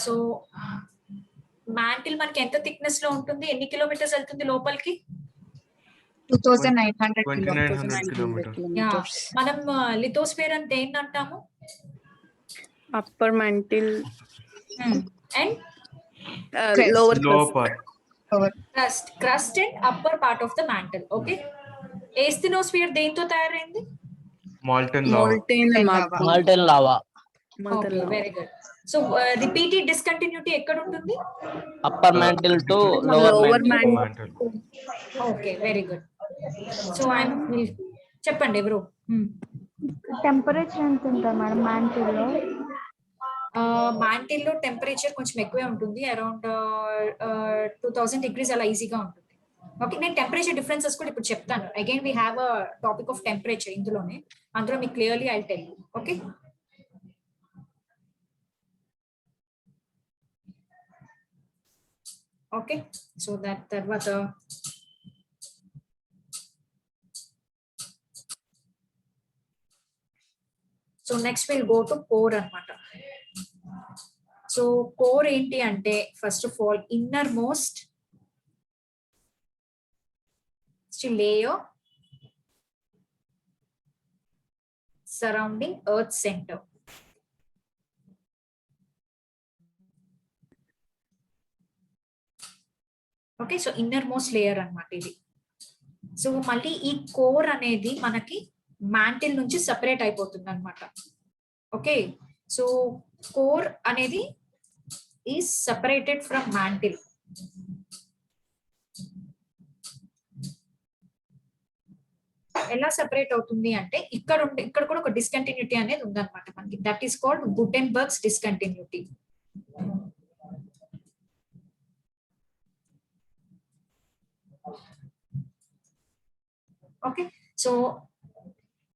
So mantle మనకి ఎంత థిక్నెస్ లో ఉంటుంది, ఎన్ని కిలోమీటర్స్ వెళ్తుంది లోపలికి? 2900 2900 kilometers. యా మనం లిథోస్ఫియర్ అంటే ఏంటంటాము upper mantle, and lower Lower crust. part. Crust and upper part of the mantle. Okay, asthenosphere దేంతో తయారైంది? Molten lava. Molten lava. Molten lava. Very good. So repeated discontinuity ఎక్కడ ఉంటుంది? Upper mantle to lower Lower mantle. mantle. Mantle. Okay, very good. So ఐఎమ్ చెప్పండి ఎవరు? టెంపరేచర్ ఎంత ఉంటుంది మేడం మ్యాంటిల్లో? మ్యాంటిల్లో టెంపరేచర్ కొంచెం ఎక్కువే ఉంటుంది, అరౌండ్ 2000 degrees అలా ఈజీగా ఉంటుంది. ఓకే, నేను టెంపరేచర్ డిఫరెన్సెస్ కూడా ఇప్పుడు చెప్తాను. Again we have a topic of temperature ఇందులోనే, అందులో మీకు clearly I tell you. Okay, okay. So that తర్వాత so next will go to core అన్నమాట. సో కోర్ ఏంటి అంటే first of all inner most layer surrounding earth center. Okay, so inner most layer అన్నమాట ఇది. సో మళ్ళీ ఈ కోర్ అనేది మనకి మ్యాంటిల్ నుంచి సెపరేట్ అయిపోతుంది అనమాట. ఓకే, సో కోర్ అనేది ఈజ్ సెపరేటెడ్ ఫ్రమ్ మ్యాంటిల్. ఎలా సెపరేట్ అవుతుంది అంటే ఇక్కడ కూడా ఒక డిస్కంటిన్యూటీ అనేది ఉందన్నమాట మనకి. That is called Gutenberg's discontinuity. Okay, so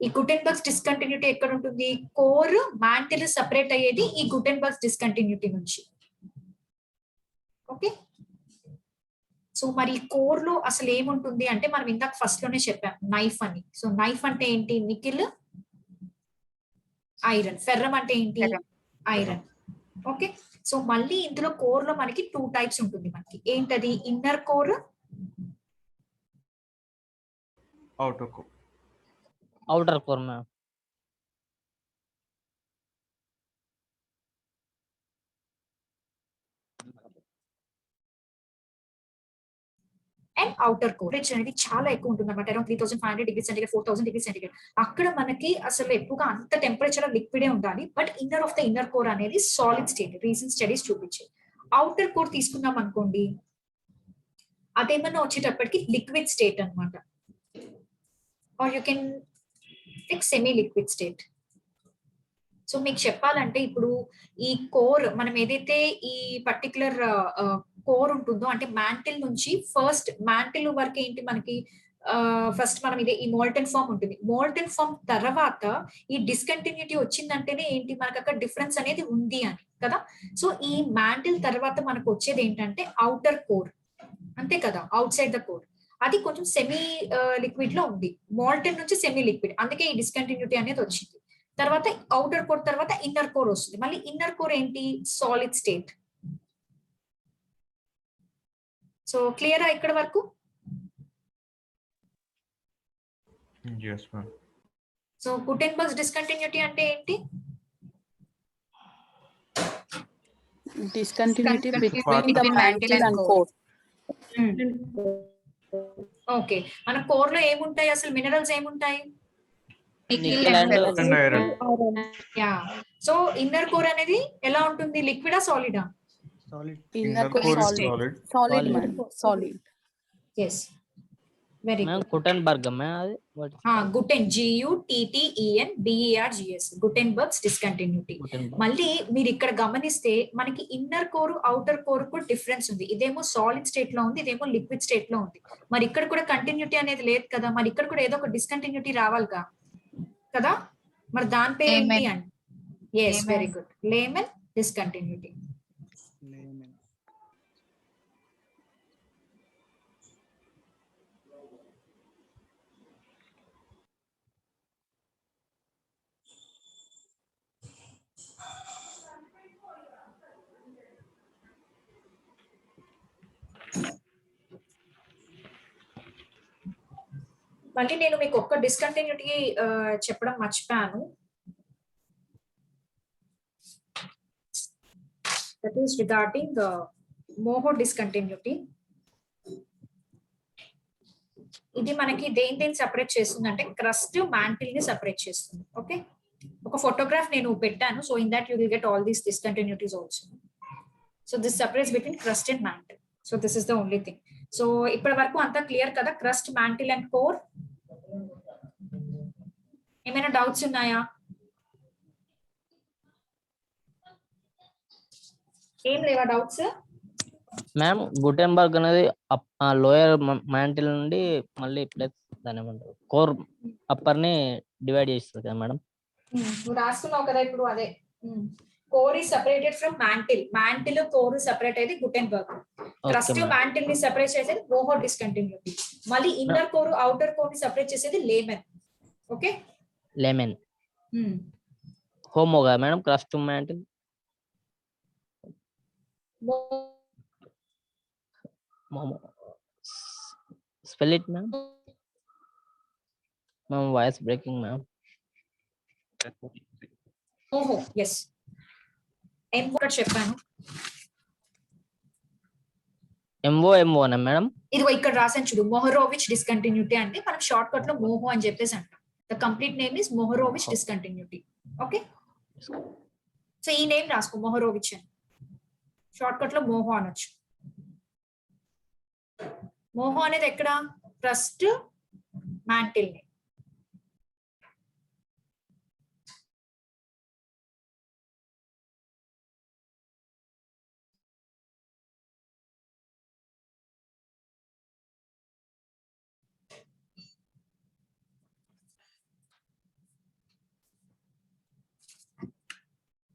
ఈ గుటెన్బర్గ్స్ డిస్కంటిన్యూటీ ఎక్కడ ఉంటుంది? కోర్ మ్యాంటిల్ సెపరేట్ అయ్యేది ఈ గుటెన్బర్గ్స్ డిస్కంటిన్యూటీ నుంచి. ఓకే, సో మరి కోర్ లో అసలు ఏముంటుంది అంటే మనం ఇందాక ఫస్ట్ లోనే చెప్పాం నైఫ్ అని. సో నైఫ్ అంటే ఏంటి? Nickel, iron. ఫెర్రం అంటే ఏంటి? ఐరన్. ఓకే, సో మళ్ళీ ఇందులో కోర్ లో మనకి 2 టైప్స్ ఉంటుంది మనకి. ఏంటది? Inner core, Outer core. Outer core ma'am. And outer core అనేది చాలా ఎక్కువ ఉంటుంది అనమాట. Around 3500 degrees centigrade, 4000 degrees centigrade. అక్కడ మనకి అసలు ఎక్కువగా అంత టెంపరేచర్ లిక్విడే ఉండాలి. But inner of the inner core అనేది సాలిడ్ స్టేట్. రీసెంట్ స్టడీస్ చూపించాయి. అవుటర్ కోర్ తీసుకున్నాం అనుకోండి, అదేమన్నా వచ్చేటప్పటికి లిక్విడ్ స్టేట్ అనమాట. Or you can take semi liquid state. So మీకు చెప్పాలంటే ఇప్పుడు ఈ కోర్ మనం ఏదైతే ఈ పర్టికులర్ కోర్ ఉంటుందో అంటే మ్యాంటిల్ నుంచి ఫస్ట్ మ్యాంటిల్ వరకు ఏంటి మనకి ఫస్ట్ మనం ఇదే ఈ మోల్టన్ ఫామ్ ఉంటుంది. మోల్టన్ ఫామ్ తర్వాత ఈ డిస్కంటిన్యూటీ వచ్చిందంటేనే ఏంటి మనకు అక్కడ డిఫరెన్స్ అనేది ఉంది అని కదా. సో ఈ మ్యాంటిల్ తర్వాత మనకు వచ్చేది ఏంటంటే అవుటర్ కోర్, అంతే కదా, అవుట్ సైడ్ ద కోర్. అది కొంచెం సెమీ లిక్విడ్ లో ఉంది. మోల్టన్ నుంచి సెమీ లిక్విడ్, అందుకే ఈ డిస్కంటిన్యూటీ అనేది వచ్చింది. తర్వాత అవుటర్ కోర్ తర్వాత ఇన్నర్ కోర్ వస్తుంది. మళ్ళీ ఇన్నర్ కోర్ ఏంటి? Solid state. సో క్లియరా ఇక్కడ వరకు? Yes, ma'am. సో గుటెన్బర్గ్స్ డిస్కంటిన్యూటీ అంటే ఏంటి? Discontinuity between the mantle and core. Okay, మన కోర్ లో ఏముంటాయి అసలు? మినరల్స్ ఏముంటాయి? Nickel and And iron. Ya, so inner core అనేది ఎలా ఉంటుంది? లిక్విడా సాలిడా? Inner Inner core is solid. solid. Solid, man. Solid. Yes, very ma'am good. Gutenberg ma'am అది గుటెన్, GUTTENBERGS, గుటెన్బర్గ్స్ డిస్కంటిన్యూటీ. కుటెన్బర్గ్. మళ్ళీ మీరు ఇక్కడ గమనిస్తే మనకి ఇన్నర్ కోర్ అవుటర్ కోర్ కూడా డిఫరెన్స్ ఉంది. ఇదేమో సాలిడ్ స్టేట్ లో ఉంది, ఇదేమో లిక్విడ్ స్టేట్ లో ఉంది. మరి ఇక్కడ కూడా కంటిన్యూటీ అనేది లేదు కదా. మరి ఇక్కడ కూడా ఏదో ఒక డిస్కంటిన్యూటీ రావాలిగా కదా. మరి దాని పేరు ఏంటి అంటే? Yes, very good, Lehmann discontinuity. మళ్ళీ నేను మీకు ఒక్క డిస్కంటిన్యూటీ చెప్పడం మర్చిపోయాను. That is regarding Moho discontinuity. ఇది మనకి దేని సెపరేట్ చేస్తుంది అంటే క్రస్ట్ మ్యాంటిల్ ని సెపరేట్ చేస్తుంది. ఓకే, ఒక ఫోటోగ్రాఫ్ నేను పెట్టాను. So in that you will get all these discontinuities also. So this separates between crust and mantle. So this is the only thing. So ఇప్పటి వరకు అంతా క్లియర్ కదా? Crust, mantle and core. ఏమైనా డౌట్స్ ఉన్నాయా? ఏం లేవా డౌట్స్? మ్యామ్ గుటెన్బర్గ్ అనేది లోయర్ మ్యాంటిల్ నుండి మళ్ళీ ప్లస్ దాని ఏమంటారు కోర్ అప్పర్ ని డివైడ్ చేస్తుంది కదా మేడం. నువ్వు రాస్తున్నావు కదా ఇప్పుడు అదే. Core is separated from mantle. Mantle core separate అయితే గుటెన్బర్గ్. క్రస్ట్ మ్యాంటిల్ ని సెపరేట్ చేసేది మోహో డిస్కంటిన్యూటీ. మళ్ళీ ఇన్నర్ కోర్ అవుటర్ కోర్ ని సెపరేట్ చేసేది లేమెన్. ఓకే, లెమన్ హోమోగా madam crust mantle. Spell it ma'am. Ma'am voice breaking ma'am. Moho, yes. ఏం కూడా చెప్పాను. ఎంఓ అన్న మేడం. ఇదిగో ఇక్కడ రాసాను చూడు, మొహరోవిచ్ డిస్కంటిన్యూటీ అంటే మనం షార్ట్ కట్ లో మోహో అని చెప్పేసి అంటాం. The complete name is Mohorovicic discontinuity. Okay, so ఈ నేమ్ రాసుకో, మొహరోవిచ్ అని. షార్ట్ కట్ లో మోహో అనొచ్చు. మోహో అనేది ఎక్కడ? క్రస్ట్ మ్యాంటిల్ ని.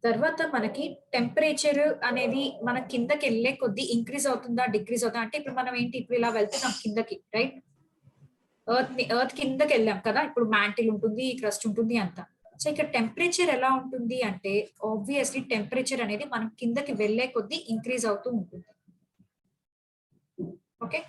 తర్వాత మనకి టెంపరేచర్ అనేది మన కిందకి వెళ్ళే కొద్ది ఇంక్రీజ్ అవుతుందా డిక్రీజ్ అవుతుందా అంటే ఇప్పుడు మనం ఏంటి ఇప్పుడు ఇలా వెళ్తున్నాం కిందకి, రైట్? ఎర్త్ కిందకి వెళ్ళాం కదా, ఇప్పుడు మ్యాంటిల్ ఉంటుంది, క్రస్ట్ ఉంటుంది అంతా. సో ఇక్కడ టెంపరేచర్ ఎలా ఉంటుంది అంటే ఆబ్వియస్లీ టెంపరేచర్ అనేది మనం కిందకి వెళ్ళే కొద్ది ఇంక్రీజ్ అవుతూ ఉంటుంది. ఓకే,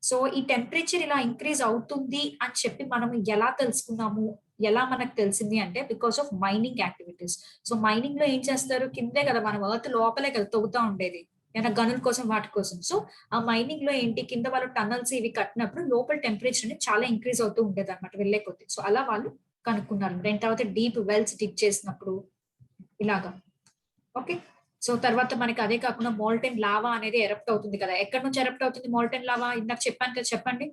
సో ఈ టెంపరేచర్ ఇలా ఇంక్రీజ్ అవుతుంది అని చెప్పి మనం ఎలా తెలుసుకున్నాము, ఎలా మనకు తెలిసింది అంటే because of mining activities. So mining లో ఏం చేస్తారు, కిందే కదా మనం ఎర్త్ లోపలే కదా తవ్వుతా ఉండేది ఏమైనా గనుల కోసం వాటి కోసం. సో ఆ మైనింగ్ లో ఏంటి, కింద వాళ్ళు టనల్స్ ఇవి కట్టినప్పుడు లోపల టెంపరేచర్ అనేది చాలా ఇంక్రీజ్ అవుతూ ఉండేది అనమాట వెళ్ళే కొద్ది. సో అలా వాళ్ళు కనుక్కున్నారు. దాని తర్వాత డీప్ వెల్స్ డిగ్ చేసినప్పుడు ఇలాగా. ఓకే, సో తర్వాత మనకి అదే కాకుండా మోల్టెన్ లావా అనేది ఎరప్ట్ అవుతుంది కదా. ఎక్కడి నుంచి ఎరప్ట్ అవుతుంది మోల్టెన్ లావా? ఇందాక చెప్పాను కదా, చెప్పండి.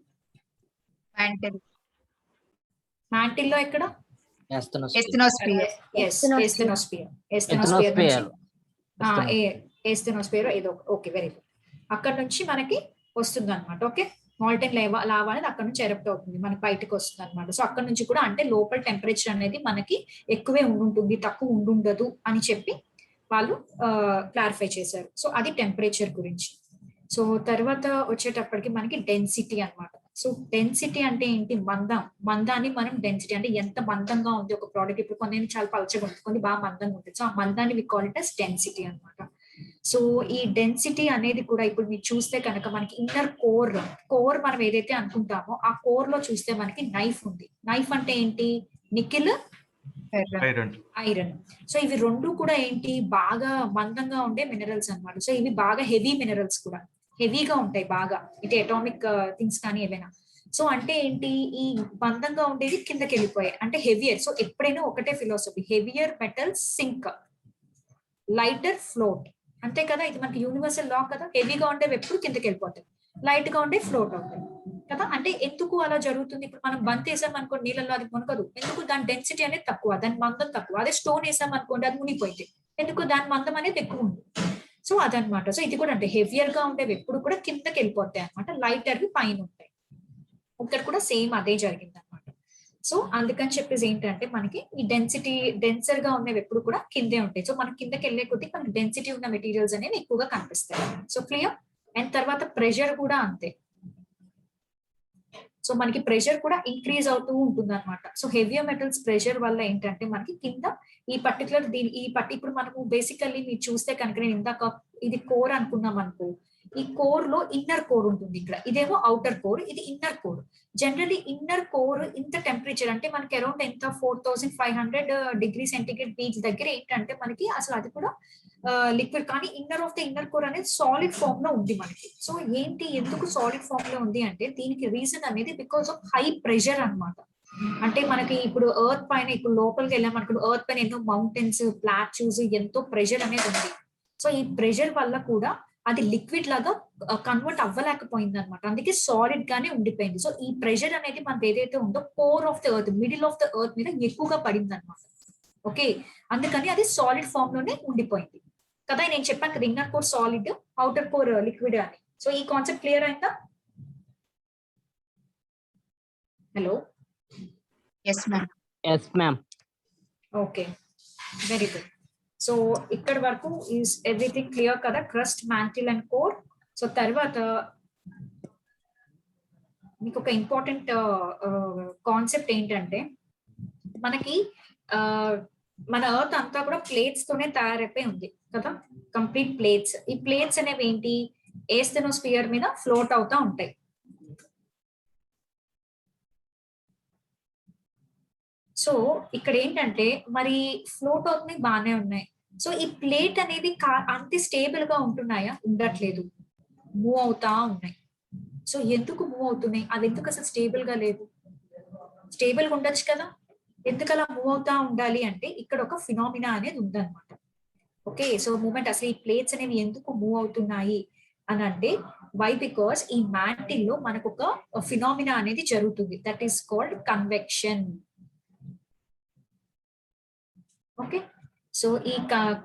మ్యాంటిల్ లో ఎక్కడ? ఎస్తెనోస్పియర్ ఏదో. Okay, very good. అక్కడ నుంచి మనకి వస్తుంది అనమాట. ఓకే, మాల్టెన్ లావా అనేది అక్కడ నుంచి ఎరప్ట్ అవుతుంది, మనకి బయటకు వస్తుంది అనమాట. సో అక్కడ నుంచి కూడా అంటే లోపల టెంపరేచర్ అనేది మనకి ఎక్కువే ఉండుంటుంది, తక్కువ ఉండుండదు అని చెప్పి వాళ్ళు క్లారిఫై చేశారు. సో అది టెంపరేచర్ గురించి. సో తర్వాత వచ్చేటప్పటికి మనకి డెన్సిటీ అన్నమాట. సో డెన్సిటీ అంటే ఏంటి? మందాన్ని మనం డెన్సిటీ అంటే ఎంత మందంగా ఉంది ఒక ప్రోడక్ట్. ఇప్పుడు కొన్ని చాలా పలచగా ఉంటుంది, కొన్ని బాగా మందంగా ఉంటుంది. సో ఆ మందాన్ని we call it as density అన్నమాట. సో ఈ డెన్సిటీ అనేది కూడా ఇప్పుడు మీరు చూస్తే కనుక మనకి ఇన్నర్ కోర్ మనం ఏదైతే అనుకుంటామో ఆ కోర్ లో చూస్తే మనకి నైఫ్ ఉంది. నైఫ్ అంటే ఏంటి? Nickel, iron. సో ఇవి రెండు కూడా ఏంటి? బాగా మందంగా ఉండే మినరల్స్ అన్నమాట. సో ఇవి బాగా హెవీ మినరల్స్ కూడా, హెవీగా ఉంటాయి బాగా, ఇటు అటామిక్ థింగ్స్ కానీ ఏవైనా. సో అంటే ఏంటి? ఈ మందంగా ఉండేది కిందకి వెళ్ళిపోయాయి అంటే హెవియర్. సో ఎప్పుడైనా ఒకటే philosophy, heavier metals sink, lighter float. అంతే కదా, ఇది మనకి యూనివర్సల్ లా కదా. హెవీగా ఉండేవి ఎప్పుడు కిందకి వెళ్ళిపోతాయి, లైట్ గా ఉండే ఫ్లోట్ అవుతాయి కదా. అంటే ఎందుకు అలా జరుగుతుంది? ఇప్పుడు మనం బంత్ వేసాం అనుకోండి నీళ్ళలో, అది మునగదు. ఎందుకు? దాని డెన్సిటీ అనేది తక్కువ, దాని మందం తక్కువ. అదే స్టోన్ వేసాం అనుకోండి అది మునిగిపోయింది. ఎందుకు? దాని మందం అనేది ఎక్కువ ఉంది. సో అదనమాట. సో ఇది కూడా అంటే హెవియర్ గా ఉండేవి ఎప్పుడు కూడా కిందకి వెళ్ళిపోతాయి అనమాట, లైటర్వి పైన ఉంటాయి. ఇక్కడ కూడా సేమ్ అదే జరిగింది అనమాట. సో అందుకని చెప్పేసి ఏంటంటే మనకి ఈ డెన్సిటీ డెన్సర్ గా ఉన్నవి ఎప్పుడు కూడా కిందే ఉంటాయి. సో మనం కిందకి వెళ్ళే కొద్దీ మనకి డెన్సిటీ ఉన్న మెటీరియల్స్ అనేవి ఎక్కువగా కనిపిస్తాయి. So clear. అండ్ తర్వాత ప్రెషర్ కూడా అంతే. సో మనకి ప్రెషర్ కూడా ఇంక్రీజ్ అవుతూ ఉంటుంది అనమాట. సో హెవియర్ మెటల్స్ ప్రెషర్ వల్ల ఏంటంటే మనకి కింద ఈ పర్టికులర్ ఇప్పుడు మనము బేసికల్లీ మీరు చూస్తే కనుక నేను ఇందాక ఇది కోర్ అనుకున్నాం అనుకో, ఈ కోర్ లో ఇన్నర్ కోర్ ఉంటుంది ఇక్కడ, ఇదేమో అవుటర్ కోర్, ఇది inner core. Generally inner core ఇంత టెంపరేచర్ అంటే మనకి అరౌండ్ ఎంత 4500 డిగ్రీ సెంటిగ్రేడ్ బీచ్ దగ్గర ఏంటంటే మనకి అసలు అది కూడా లిక్విడ్, కానీ inner of the inner core అనేది సాలిడ్ ఫామ్ లో ఉంది మనకి. సో ఏంటి, ఎందుకు సాలిడ్ ఫామ్ లో ఉంది అంటే దీనికి రీజన్ అనేది బికాస్ ఆఫ్ హై ప్రెషర్ అన్నమాట. అంటే మనకి ఇప్పుడు ఎర్త్ పైన ఇప్పుడు లోపలికి వెళ్ళాం అనుకో, ఎర్త్ పైన ఎన్నో మౌంటైన్స్, ప్లాట్యూస్, ఎంతో ప్రెషర్ అనేది ఉంది. సో ఈ ప్రెషర్ వల్ల కూడా అది లిక్విడ్ లాగా కన్వర్ట్ అవ్వలేకపోయింది అనమాట, అందుకే సాలిడ్ గానే ఉండిపోయింది. సో ఈ ప్రెషర్ అనేది మనది ఏదైతే ఉందో core of the earth, middle of the earth మీద ఎక్కువగా పడింది అనమాట. ఓకే, అందుకని అది సాలిడ్ ఫామ్ లోనే ఉండిపోయింది కదా. నేను చెప్పాను కదా inner core solid, outer core liquid అని. సో ఈ కాన్సెప్ట్ క్లియర్ అయిందా? Hello, yes ma'am. Yes ma'am. Okay, very good. So ఇక్కడ వరకు ఈస్ ఎవ్రీథింగ్ క్లియర్ కదా, crust, mantle and core. So తర్వాత మీకు ఒక ఇంపార్టెంట్ కాన్సెప్ట్ ఏంటంటే మనకి మన ఎర్త్ అంతా కూడా ప్లేట్స్ తోనే తయారైపోయి ఉంది కదా, కంప్లీట్ ప్లేట్స్. ఈ ప్లేట్స్ అనేవి ఏంటి, ఏస్థెనోస్ఫియర్ మీద ఫ్లోట్ అవుతా ఉంటాయి. సో ఇక్కడ ఏంటంటే మరి ఫ్లోట్ అవుతున్నాయి, బాగానే ఉన్నాయి. సో ఈ ప్లేట్ అనేది అంతే స్టేబుల్ గా ఉంటున్నాయా? ఉండట్లేదు, మూవ్ అవుతా ఉన్నాయి. సో ఎందుకు మూవ్ అవుతున్నాయి? అది ఎందుకు అసలు స్టేబుల్ గా లేదు? స్టేబుల్ గా ఉండొచ్చు కదా, ఎందుకు అలా మూవ్ అవుతా ఉండాలి అంటే ఇక్కడ ఒక ఫినామినా అనేది ఉందన్నమాట. ఓకే, సో మూమెంట్ అసలు ఈ ప్లేట్స్ అనేవి ఎందుకు మూవ్ అవుతున్నాయి అని అంటే వై, బికాస్ ఈ మ్యాంటిల్ లో మనకు ఒక ఫినామినా అనేది జరుగుతుంది, that is called convection. Okay, so ఈ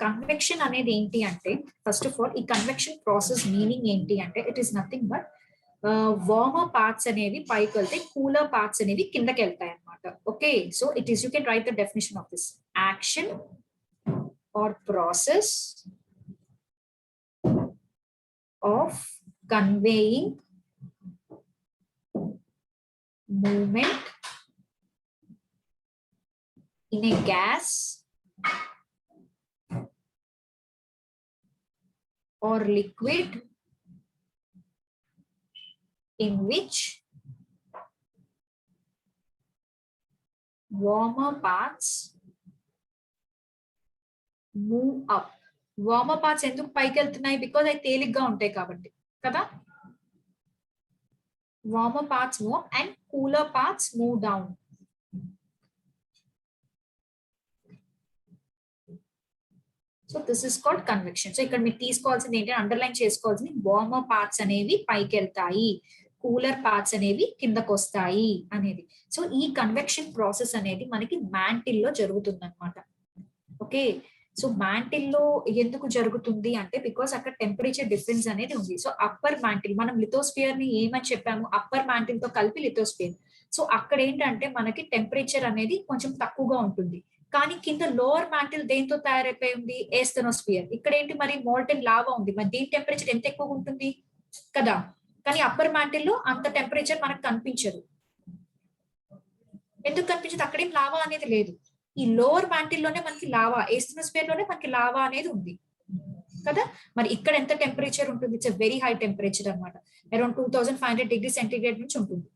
కన్వెక్షన్ అనేది ఏంటి అంటే ఫస్ట్ ఆఫ్ ఆల్ ఈ కన్వెక్షన్ ప్రాసెస్ మీనింగ్ ఏంటి అంటే it is nothing but warmer parts అనేవి పైకి వెళ్తే కూలర్ పార్ట్స్ అనేవి కిందకి వెళ్తాయి అన్నమాట. Okay, so it is, you can write the definition of this: action or process of conveying movement in a gas or liquid in which warmer parts move up. Warmer parts ఎందుకు పైకి వెళ్తున్నాయి? బికాజ్ అవి తేలిగ్గా ఉంటాయి కాబట్టి కదా. Warmer parts move and cooler parts move down. So this is called convection. సో ఇక్కడ మీరు తీసుకోవాల్సింది ఏంటంటే అండర్లైన్ చేసుకోవాల్సింది వార్మర్ పార్ట్స్ అనేవి పైకి వెళ్తాయి, కూలర్ పార్ట్స్ అనేవి కిందకు వస్తాయి అనేది. సో ఈ కన్వెక్షన్ ప్రాసెస్ అనేది మనకి మ్యాంటిల్ లో జరుగుతుంది అనమాట. ఓకే, సో మ్యాంటిల్ లో ఎందుకు జరుగుతుంది అంటే బికాస్ అక్కడ టెంపరేచర్ డిఫరెన్స్ అనేది ఉంది. సో అప్పర్ మ్యాంటిల్, మనం లిథోస్ఫియర్ ని ఏమని చెప్పాము, అప్పర్ మ్యాంటిల్ తో కలిపి లిథోస్ఫియర్. సో అక్కడ ఏంటంటే మనకి టెంపరేచర్ అనేది కొంచెం తక్కువగా ఉంటుంది. కానీ కింద లోవర్ మ్యాంటిల్ దేంతో తయారైపోయి ఉంది? ఏస్థెనోస్ఫియర్. ఇక్కడ ఏంటి మరి మోల్టెన్ లావా ఉంది, మరి దీని టెంపరేచర్ ఎంత ఎక్కువగా ఉంటుంది కదా. కానీ అప్పర్ మ్యాంటిల్ లో అంత టెంపరేచర్ మనకు కనిపించదు. ఎందుకు కనిపించదు? అక్కడేం లావా అనేది లేదు. ఈ లోవర్ మ్యాంటిల్ లోనే మనకి లావా, ఏస్థెనోస్ఫియర్ లోనే మనకి లావా అనేది ఉంది కదా. మరి ఇక్కడ ఎంత టెంపరేచర్ ఉంటుంది? ఇట్స్ వెరీ హై టెంపరేచర్ అనమాట, అరౌండ్ 2500 డిగ్రీ సెంటిగ్రేడ్ నుంచి ఉంటుంది.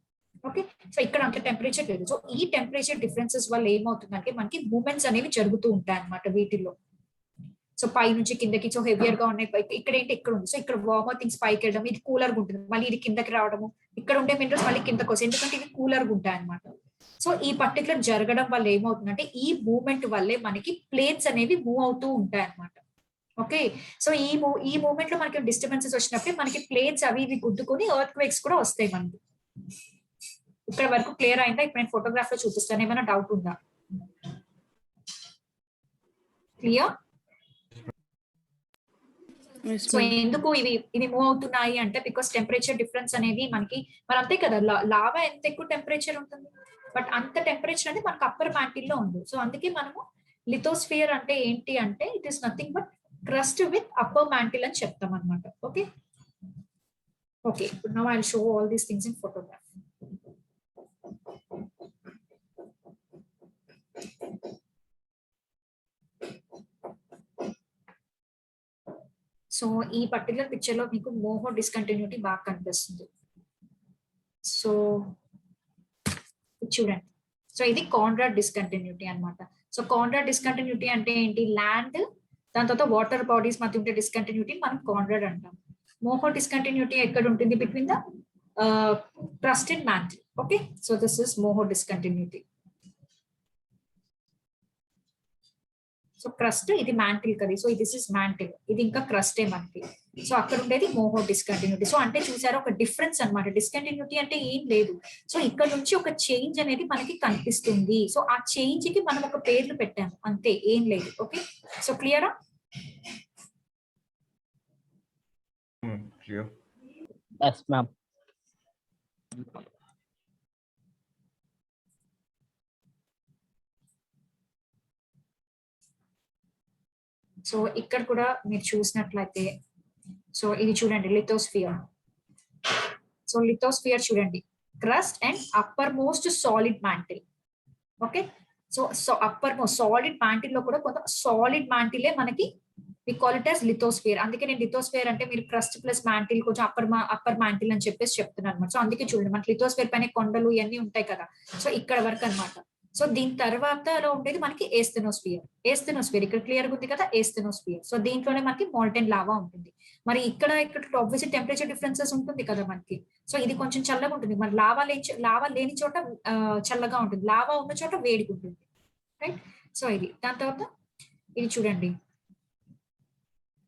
ఓకే, సో ఇక్కడ అంత టెంపరేచర్ లేదు. సో ఈ టెంపరేచర్ డిఫరెన్సెస్ వల్ల ఏమవుతుందంటే మనకి మూమెంట్స్ అనేవి జరుగుతూ ఉంటాయి అనమాట వీటిల్లో. సో పై నుంచి కిందకి, సో హెవియర్ గా ఉన్నాయి, ఇక్కడ ఏంటి ఇక్కడ ఉంది. సో ఇక్కడ వార్మర్ థింగ్స్ పైకి వెళ్ళడం, ఇది కూలర్ గా ఉంటుంది, మళ్ళీ ఇది కిందకి రావడము, ఇక్కడ ఉండే మినరల్స్ మళ్ళీ కిందకి వస్తాయి, ఎందుకంటే ఇది కూలర్ గా ఉంటాయి అనమాట. సో ఈ పర్టికులర్ జరగడం వల్ల ఏమవుతుందంటే ఈ మూవ్మెంట్ వల్లే మనకి ప్లేట్స్ అనేవి మూవ్ అవుతూ ఉంటాయి అనమాట. ఓకే, సో ఈ మూవ్మెంట్ లో మనకి డిస్టర్బెన్సెస్ వచ్చినప్పుడు మనకి ప్లేట్స్ అవి ఇవి గుద్దుకొని ఎర్త్ క్వేక్స్ కూడా వస్తాయి మనకి. ఇక్కడ వరకు క్లియర్ అయిందా? ఇప్పుడు నేను ఫోటోగ్రాఫ్ లో చూపిస్తాను, ఏమైనా డౌట్ ఉందా? క్లియర్? సో ఎందుకు ఇవి మూవ్ అవుతున్నాయి అంటే బికాస్ టెంపరేచర్ డిఫరెన్స్ అనేది మనకి, మరి అంతే కదా, లావా ఎంత ఎక్కువ టెంపరేచర్ ఉంటుంది, బట్ అంత టెంపరేచర్ అనేది మనకు అప్పర్ మ్యాంటిల్ లో ఉంది. సో అందుకే మనము లిథోస్ఫియర్ అంటే ఏంటి అంటే it is nothing but crust with upper mantle అని చెప్తాం అనమాట. ఓకే, ఓకే, ఇప్పుడు now I will show all these things in photograph. So so ఈ పర్టికులర్ పిక్చర్ లో మీకు మోహో డిస్కంటిన్యూటీ బాగా కనిపిస్తుంది. సో చూడండి, సో ఇది కాన్రాడ్ డిస్కంటిన్యూటీ అన్నమాట. సో కాన్రాడ్ డిస్కంటిన్యూటీ అంటే ఏంటి? ల్యాండ్ దాని తర్వాత వాటర్ బాడీస్ మధ్య ఉంటే డిస్కంటిన్యూటీ మనం కాన్రాడ్ అంటాం. మోహో డిస్కంటిన్యూటీ ఎక్కడ ఉంటుంది? Between the crust and mantle. Okay, so this is moho discontinuity. So crust ఇది మ్యాంటిల్ కదా, సో దిస్ ఇస్ మ్యాంటిల్, ఇది ఇంకా క్రస్టే మనకి. సో అక్కడ ఉండేది మోహో డిస్కంటిన్యూటీ. సో అంటే చూసారా ఒక డిఫరెన్స్ అన్నమాట. డిస్కంటిన్యూటీ అంటే ఏం లేదు, సో ఇక్కడ నుంచి ఒక చేంజ్ అనేది మనకి కనిపిస్తుంది. సో ఆ చేంజ్ కి మనం ఒక పేర్లు పెట్టాము అంతే, ఏం లేదు. ఓకే, సో క్లియరా? క్లియర్. Yes, ma'am. సో ఇక్కడ కూడా మీరు చూసినట్లయితే, సో ఇది చూడండి లిథోస్ఫియర్. సో లిథోస్ఫియర్ చూడండి, crust and upper most solid mantle. Okay, so upper most solid mantle లో కూడా కొంత సాలిడ్ మ్యాంటిలే మనకి we call it as lithosphere. అందుకే నేను లిథోస్ఫియర్ అంటే మీరు క్రస్ట్ ప్లస్ మ్యాంటిల్ కొంచెం అప్పర్ మ్యాంటిల్ అని చెప్పేసి చెప్తున్నాను అనమాట. సో అందుకే చూడండి మనకి లిథోస్ఫియర్ పైన కొండలు ఇవన్నీ ఉంటాయి కదా, సో ఇక్కడ వరకు అన్నమాట. సో దీని తర్వాత ఉండేది మనకి ఏస్థెనోస్ఫియర్. ఏస్థెనోస్ఫియర్ ఇక్కడ క్లియర్ ఉంది కదా, ఏస్థెనోస్ఫియర్. సో దీంట్లోనే మనకి మోల్టెన్ లావా ఉంటుంది. మరి ఇక్కడ ఆబ్వియస్లీ టెంపరేచర్ డిఫరెన్సెస్ ఉంటుంది కదా మనకి. సో ఇది కొంచెం చల్లగా ఉంటుంది, మరి లావా లేని చోట చల్లగా ఉంటుంది, లావా ఉన్న చోట వేడిగా ఉంటుంది. రైట్, సో ఇది దాని తర్వాత ఇది చూడండి,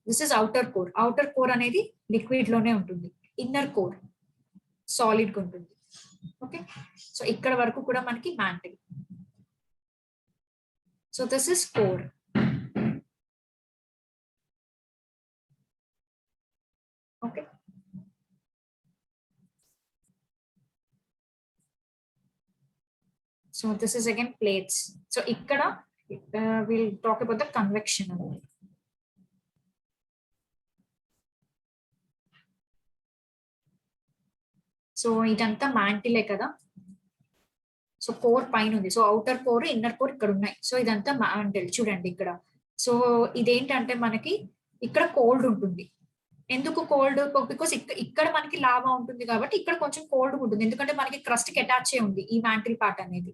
this is outer core. Outer core అనేది లిక్విడ్ లోనే ఉంటుంది, ఇన్నర్ కోర్ సాలిడ్ గా ఉంటుంది. ఓకే, సో ఇక్కడ వరకు కూడా మనకి mantle. So this is core. Okay, so this is again plates. So ఇక్కడ will talk about the convection అనేది. సో ఇదంతా మ్యాంటిలే కదా, సో కోర్ పైన ఉంది. So outer core inner core ఇక్కడ ఉన్నాయి. సో ఇదంతా మ్యాంటిల్ చూడండి ఇక్కడ. సో ఇదేంటంటే మనకి ఇక్కడ కోల్డ్ ఉంటుంది. ఎందుకు కోల్డ్? బికాస్ ఇక్కడ మనకి లావా ఉంటుంది కాబట్టి ఇక్కడ కొంచెం కోల్డ్ ఉంటుంది, ఎందుకంటే మనకి క్రస్ట్ కి అటాచ్ అయి ఉంది ఈ మ్యాంటిల్ పార్ట్ అనేది.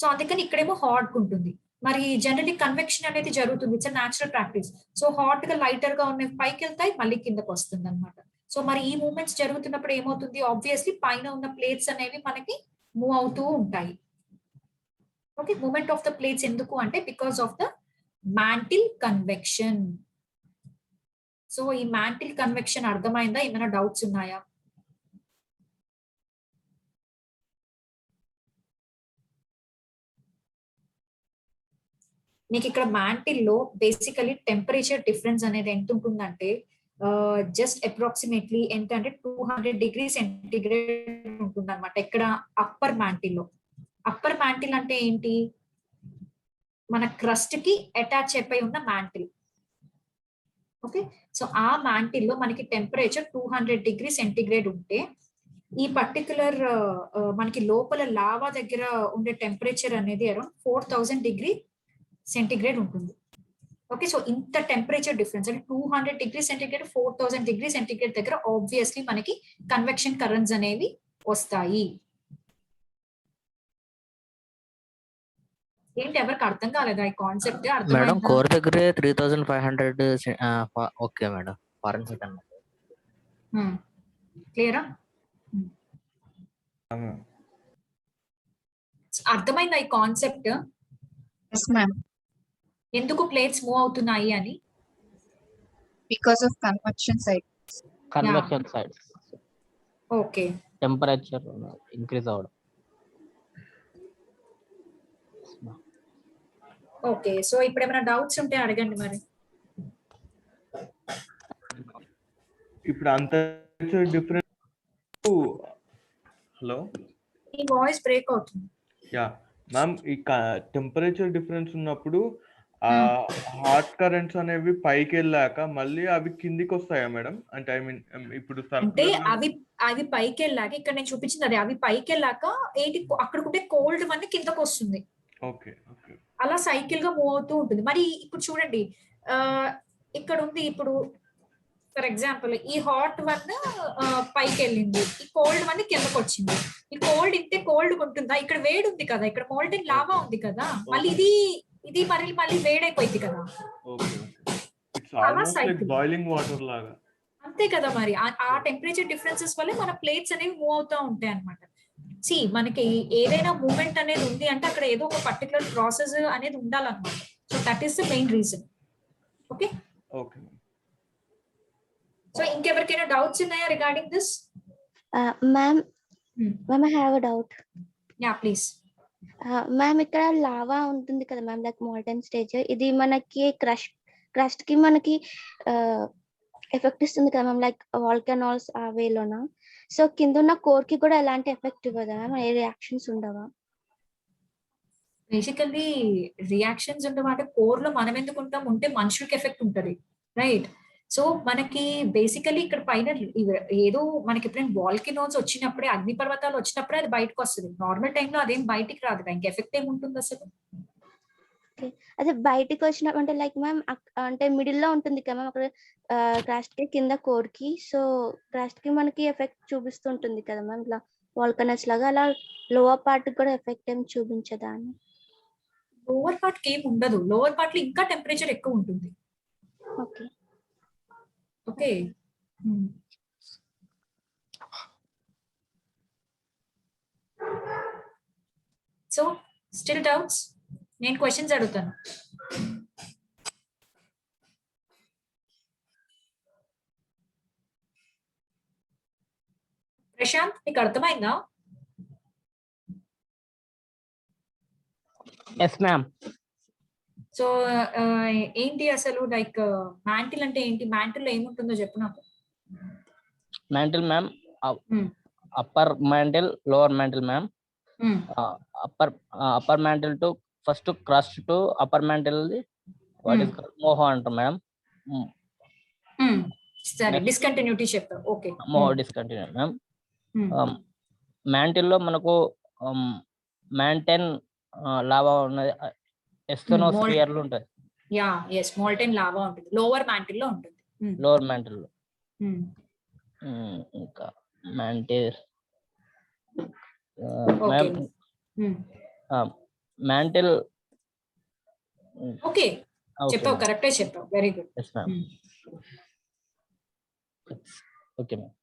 సో అందుకని ఇక్కడేమో హాట్ ఉంటుంది. మరి జనరలీ కన్వెక్షన్ అనేది జరుగుతుంది, it's natural practice. So hot గా లైటర్ గా ఉన్నవి పైకి వెళ్తాయి, మళ్ళీ కిందకు వస్తుంది అనమాట. సో మరి ఈ మూమెంట్స్ జరుగుతున్నప్పుడు ఏమవుతుంది? ఆబ్వియస్లీ పైన ఉన్న ప్లేట్స్ అనేవి మనకి మూవ్ అవుతూ ఉంటాయి. Okay, movement of the plates ఎందుకు అంటే because of the mantle convection. So ఈ మ్యాంటిల్ కన్వెక్షన్ అర్థమైందా? ఏమైనా డౌట్స్ ఉన్నాయా? మీకు ఇక్కడ మ్యాంటిల్ లో బేసికలీ టెంపరేచర్ డిఫరెన్స్ అనేది ఎంత ఉంటుందంటే జస్ట్ అప్రాక్సిమేట్లీ ఎంత అంటే 200 డిగ్రీ సెంటిగ్రేడ్ ఉంటుంది అనమాట ఇక్కడ అప్పర్ మ్యాంటిల్ లో. అప్పర్ మ్యాంటిల్ అంటే ఏంటి? మన క్రస్ట్ కి అటాచ్ అయిపోయి ఉన్న మ్యాంటిల్. ఓకే, సో ఆ మ్యాంటిల్ లో మనకి టెంపరేచర్ 200 డిగ్రీ సెంటిగ్రేడ్ ఉంటే ఈ పర్టికులర్ మనకి లోపల లావా దగ్గర ఉండే టెంపరేచర్ అనేది అరౌండ్ 4000 డిగ్రీ సెంటిగ్రేడ్ ఉంటుంది. ఓకే, సో ఇంత టెంపరేచర్ డిఫరెన్స్ అంటే 200 డిగ్రీ సెంటిగ్రేడ్ 4000 డిగ్రీ సెంటిగ్రేడ్ దగ్గర ఆబ్వియస్లీ మనకి కన్వెక్షన్ కరెంట్స్ అనేవి వస్తాయి. ఏంటి ఎవరికి అర్థం కాలేదా ఈ కాన్సెప్ట్? మేడం కోర్ దగ్గర 3500. ఓకే మేడం, ఫారెన్ హీట్ అన్నమాట. క్లియరా? అర్థమైందా ఈ కాన్సెప్ట్? Yes, ma'am. ఎందుకు ప్లేట్స్ మూవ్ అవుతున్నాయి అని? Because of convection side. Convection side okay, temperature increase అవ్వడం. ఓకే, సో ఇప్పుడు ఏమైనా డౌట్స్ ఉంటే అడగండి మరి. ఇప్పుడు అంత డిఫరెన్స్. హలో, ఈ వాయిస్ బ్రేక్ అవుతుంది. యా మ్యామ్, ఈ టెంపరేచర్ డిఫరెన్స్ ఉన్నప్పుడు హాట్ కరెంట్స్ అనేవి పైకి వెళ్ళాక మళ్ళీ అవి కిందికి వస్తాయా మేడం? అంటే ఐ మీన్ ఇప్పుడు అంటే అవి పైకి వెళ్ళాక ఇక్కడ నేను చూపించింది అదే, అవి పైకి వెళ్ళాక ఏంటి అక్కడికుంటే కోల్డ్ వన్ కిందకు వస్తుంది. ఓకే ఓకే, అలా సైకిల్ గా మూవ్ అవుతూ ఉంటుంది. మరి ఇప్పుడు చూడండి ఇక్కడ ఉంది, ఇప్పుడు ఫర్ ఎగ్జాంపుల్ ఈ హాట్ వన్ పైకి వెళ్ళింది, ఈ కోల్డ్ వన్ కిందకి వచ్చింది. ఈ కోల్డ్ ఇంతే కోల్డ్ ఉంటుందా? ఇక్కడ వేడి ఉంది కదా, ఇక్కడ మోల్టెన్ లావా ఉంది కదా, మళ్ళీ ఇది మళ్ళీ వేడైపోయింది కదా. ఓకే ఇట్స్ చాలా almost like cycle. Boiling water లాగా. అంతే కదా మరి. ఆ టెంపరేచర్ డిఫరెన్సెస్ వల్లే మన ప్లేట్స్ అనేవి మూవ్ అవుతా ఉంటాయి అనమాట. సి మనకి ఏదైనా మూవ్మెంట్ అనేది ఉంది అంటే అక్కడ ఏదో ఒక పర్టికులర్ ప్రాసెస్ అనేది ఉండాలన్నమాట. So that is the main reason. Okay okay so ఇంకెవరికైనా డౌట్స్ ఉన్నాయా regarding this? Ma'am ma'am I have a doubt. Yeah please. Ma'am ఇక్కడ లావా ఉంటుంది కదా మ్యామ్, లైక్ మోల్టన్ స్టేజ్, ఇది మనకి క్రస్ట్ కి మనకి ఎఫెక్ట్ ఇస్తుంది కదా మ్యామ్, లైక్ వాల్కనాల్స్ ఆ వేలోనా? సో కింద ఉన్న కోర్ కి కూడా ఎలాంటి ఎఫెక్ట్ ఇవ్వదా మ్యామ్? ఏ రియాక్షన్స్ ఉండవా? బేసికల్లీ రియాక్షన్స్ ఉండమంటే కోర్ లో మనం ఎందుకు ఉంటాం, ఉంటే మనుషులకి ఎఫెక్ట్ ఉంటది, రైట్? సో మనకి బేసికలీ ఇక్కడ పైన ఏదో మనకి ఎప్పుడైనా వాల్కనోస్ వచ్చినప్పుడే, అగ్నిపర్వతాలు వచ్చినప్పుడే అది బయటకు వస్తుంది. నార్మల్ టైంలో అదేం బయటికి రాదు. ఇంక ఎఫెక్ట్ ఏముంటుంది అసలు? అదే బయటికి వచ్చినప్పుడు అంటే లైక్ మ్యామ్ అంటే మిడిల్ లో ఉంటుంది కదా మ్యామ్, అక్కడ క్రాస్ట్ కి కింద కోర్ కి, సో క్రాస్ట్ కి మనకి ఎఫెక్ట్ చూపిస్తుంటుంది కదా మ్యామ్, ఇట్లా వాల్కనస్ లాగా. అలా లోవర్ పార్ట్ కూడా ఎఫెక్ట్ ఏం చూపించదా అని? లోవర్ పార్ట్ కి ఏం ఉండదు. లోవర్ పార్ట్ లో ఇంకా టెంపరేచర్ ఎక్కువ ఉంటుంది. Okay okay so still doubts? నేను క్వశ్చన్స్ అడుగుతాను. ప్రశాంత్ నీకు అర్థమైందా? Yes ma'am. సో ఏంటి అసలు లైక్ మ్యాంటిల్ అంటే ఏంటి? మ్యాంటిల్ లో ఏముంటుందో చెప్పు నాకు. Mantle ma'am, upper mantle, lower mantle ma'am. Upper mantle to first crust to upper mantle what is Moho అంటారు మ్యామ్. సరే డిస్కంటిన్యూటీ చెప్పావు. Okay Moho discontinue ma'am. Mantle లో మనకు మ్యాంటైన్ లావా ఉన్నది, ఎస్తనోస్ఫియర్ లో ఉంటుంది. యా ఎస్ మోల్టెన్ లావా ఉంటుంది, లోవర్ మ్యాంటిల్ లో ఉంటుంది. లోవర్ మ్యాంటిల్ లో. ఇంకా మ్యాంటిల్ మ్యాంటిల్. ఓకే చెప్పావు, కరెక్టే చెప్పావు. Very good. Yes ma'am. Okay ma'am.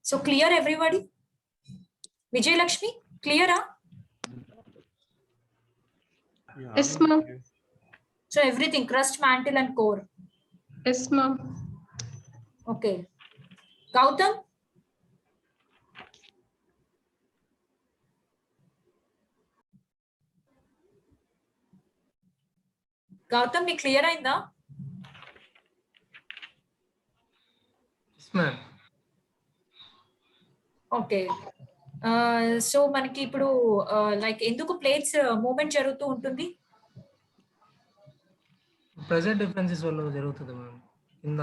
So clear everybody? Vijay Lakshmi, clear? Yes, ma'am. So everything, crust, mantle and core. Yes, ma'am. Okay. Gautam? Gautam, ni clear అయిందా? Yes, ma'am. ఓకే సో మనకి ఇప్పుడు లైక్ ఎందుకు ప్లేట్స్ మూవ్మెంట్ జరుగుతూ ఉంటుంది? ప్రెజర్ డిఫరెన్సెస్ వల్ల జరుగుతుంది మ్యామ్. కింద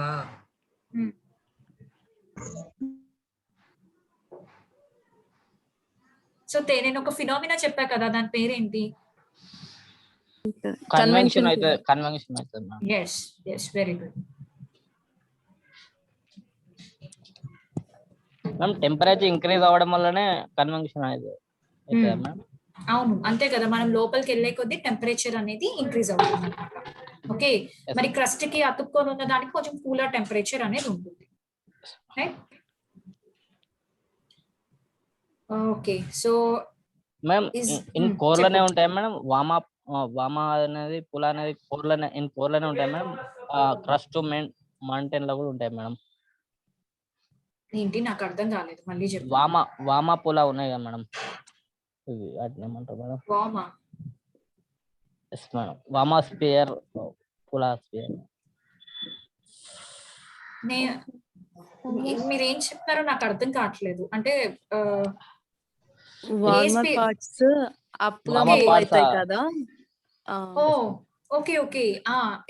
సో నేను ఒక ఫినామినా చెప్పా కదా, దాని పేరేంటి? కన్వెన్షన్ అయితే ma'am. yes yes very good. Ma'am temperature increase అవ్వడం వల్లనే కన్వెన్షన్ అయితే మ్యామ్. అవును అంతే కదా, మనం లోపలికి వెళ్ళే కొద్దీ టెంపరేచర్ అనేది ఇంక్రీజ్ అవుతుంది అన్నమాట. ఓకే మరి క్రస్ట్ కి అతుక్కొని ఉన్న దానికి కొంచెం కూలర్ టెంపరేచర్ అనేది ఉంటుంది. Okay so ma'am in core లోనే ఉంటాయి మేడం. వామా అనేది పులా అనేది కోర్ లోనే ఉంటాయి మేడం. క్రస్ట్ మౌంటైన్ లో కూడా ఉంటాయి మేడం. ఏంటి నాకు అర్థం కాలేదు, మళ్ళీ చెప్పు. వామా పులా ఉన్నాయి కదా మేడం, ఇవి వాటిని ఏమంటారు మేడం? వామా. Yes madam. వామా స్పియర్, పులా స్పియర్. మీరేం చెప్తారో నాకు అర్థం కావట్లేదు. అంటే వార్మర్ పార్ట్స్ అప్ గా మూవ్ అవుతాయి కదా. ఓ ఓకే ఓకే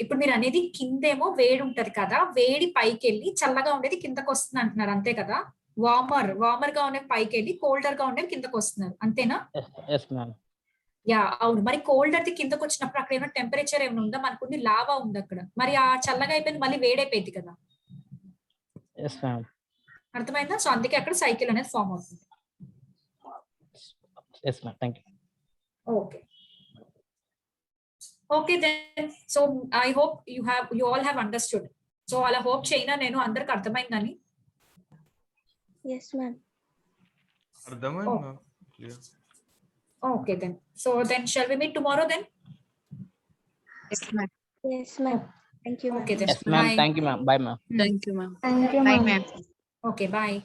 ఇప్పుడు మీరు అనేది కిందేమో వేడి ఉంటది కదా, వేడి పైకి వెళ్ళి చల్లగా ఉండేది కిందకు వస్తుంది అంటున్నారు అంతే కదా? వార్మర్ గా ఉండేవి పైకి వెళ్ళి కోల్డర్ గా ఉండేవి కిందకు వస్తున్నారు, అంతేనా? Yes ma'am. యా అవును. మరి కోల్డర్ ది కిందకు వచ్చినప్పుడు అక్కడ ఏమైనా టెంపరేచర్ ఏమైనా ఉందా? మనకుంది లావా ఉంది అక్కడ, మరి ఆ చల్లగా అయిపోయింది మళ్ళీ వేడైపోయింది కదా, ఎస్ మ్యామ్. అర్థమైందా? సో అందుకే అక్కడ సైకిల్ అనేది ఫామ్ అవుతుంది. Yes ma'am. Thank you. Okay okay then. So I hope you all have understood. So అలా హోప్ చేయనా నేను అందరికి అర్థమైందని. Yes ma'am. అర్థమైంది ma'am. Okay then. So then shall we meet tomorrow then? Yes, ma'am. Yes ma'am. Thank you. Okay then. Yes ma'am. Thank you ma'am. Bye ma'am. Thank you, ma'am. Thank you Bye, ma'am. ma'am. Okay bye.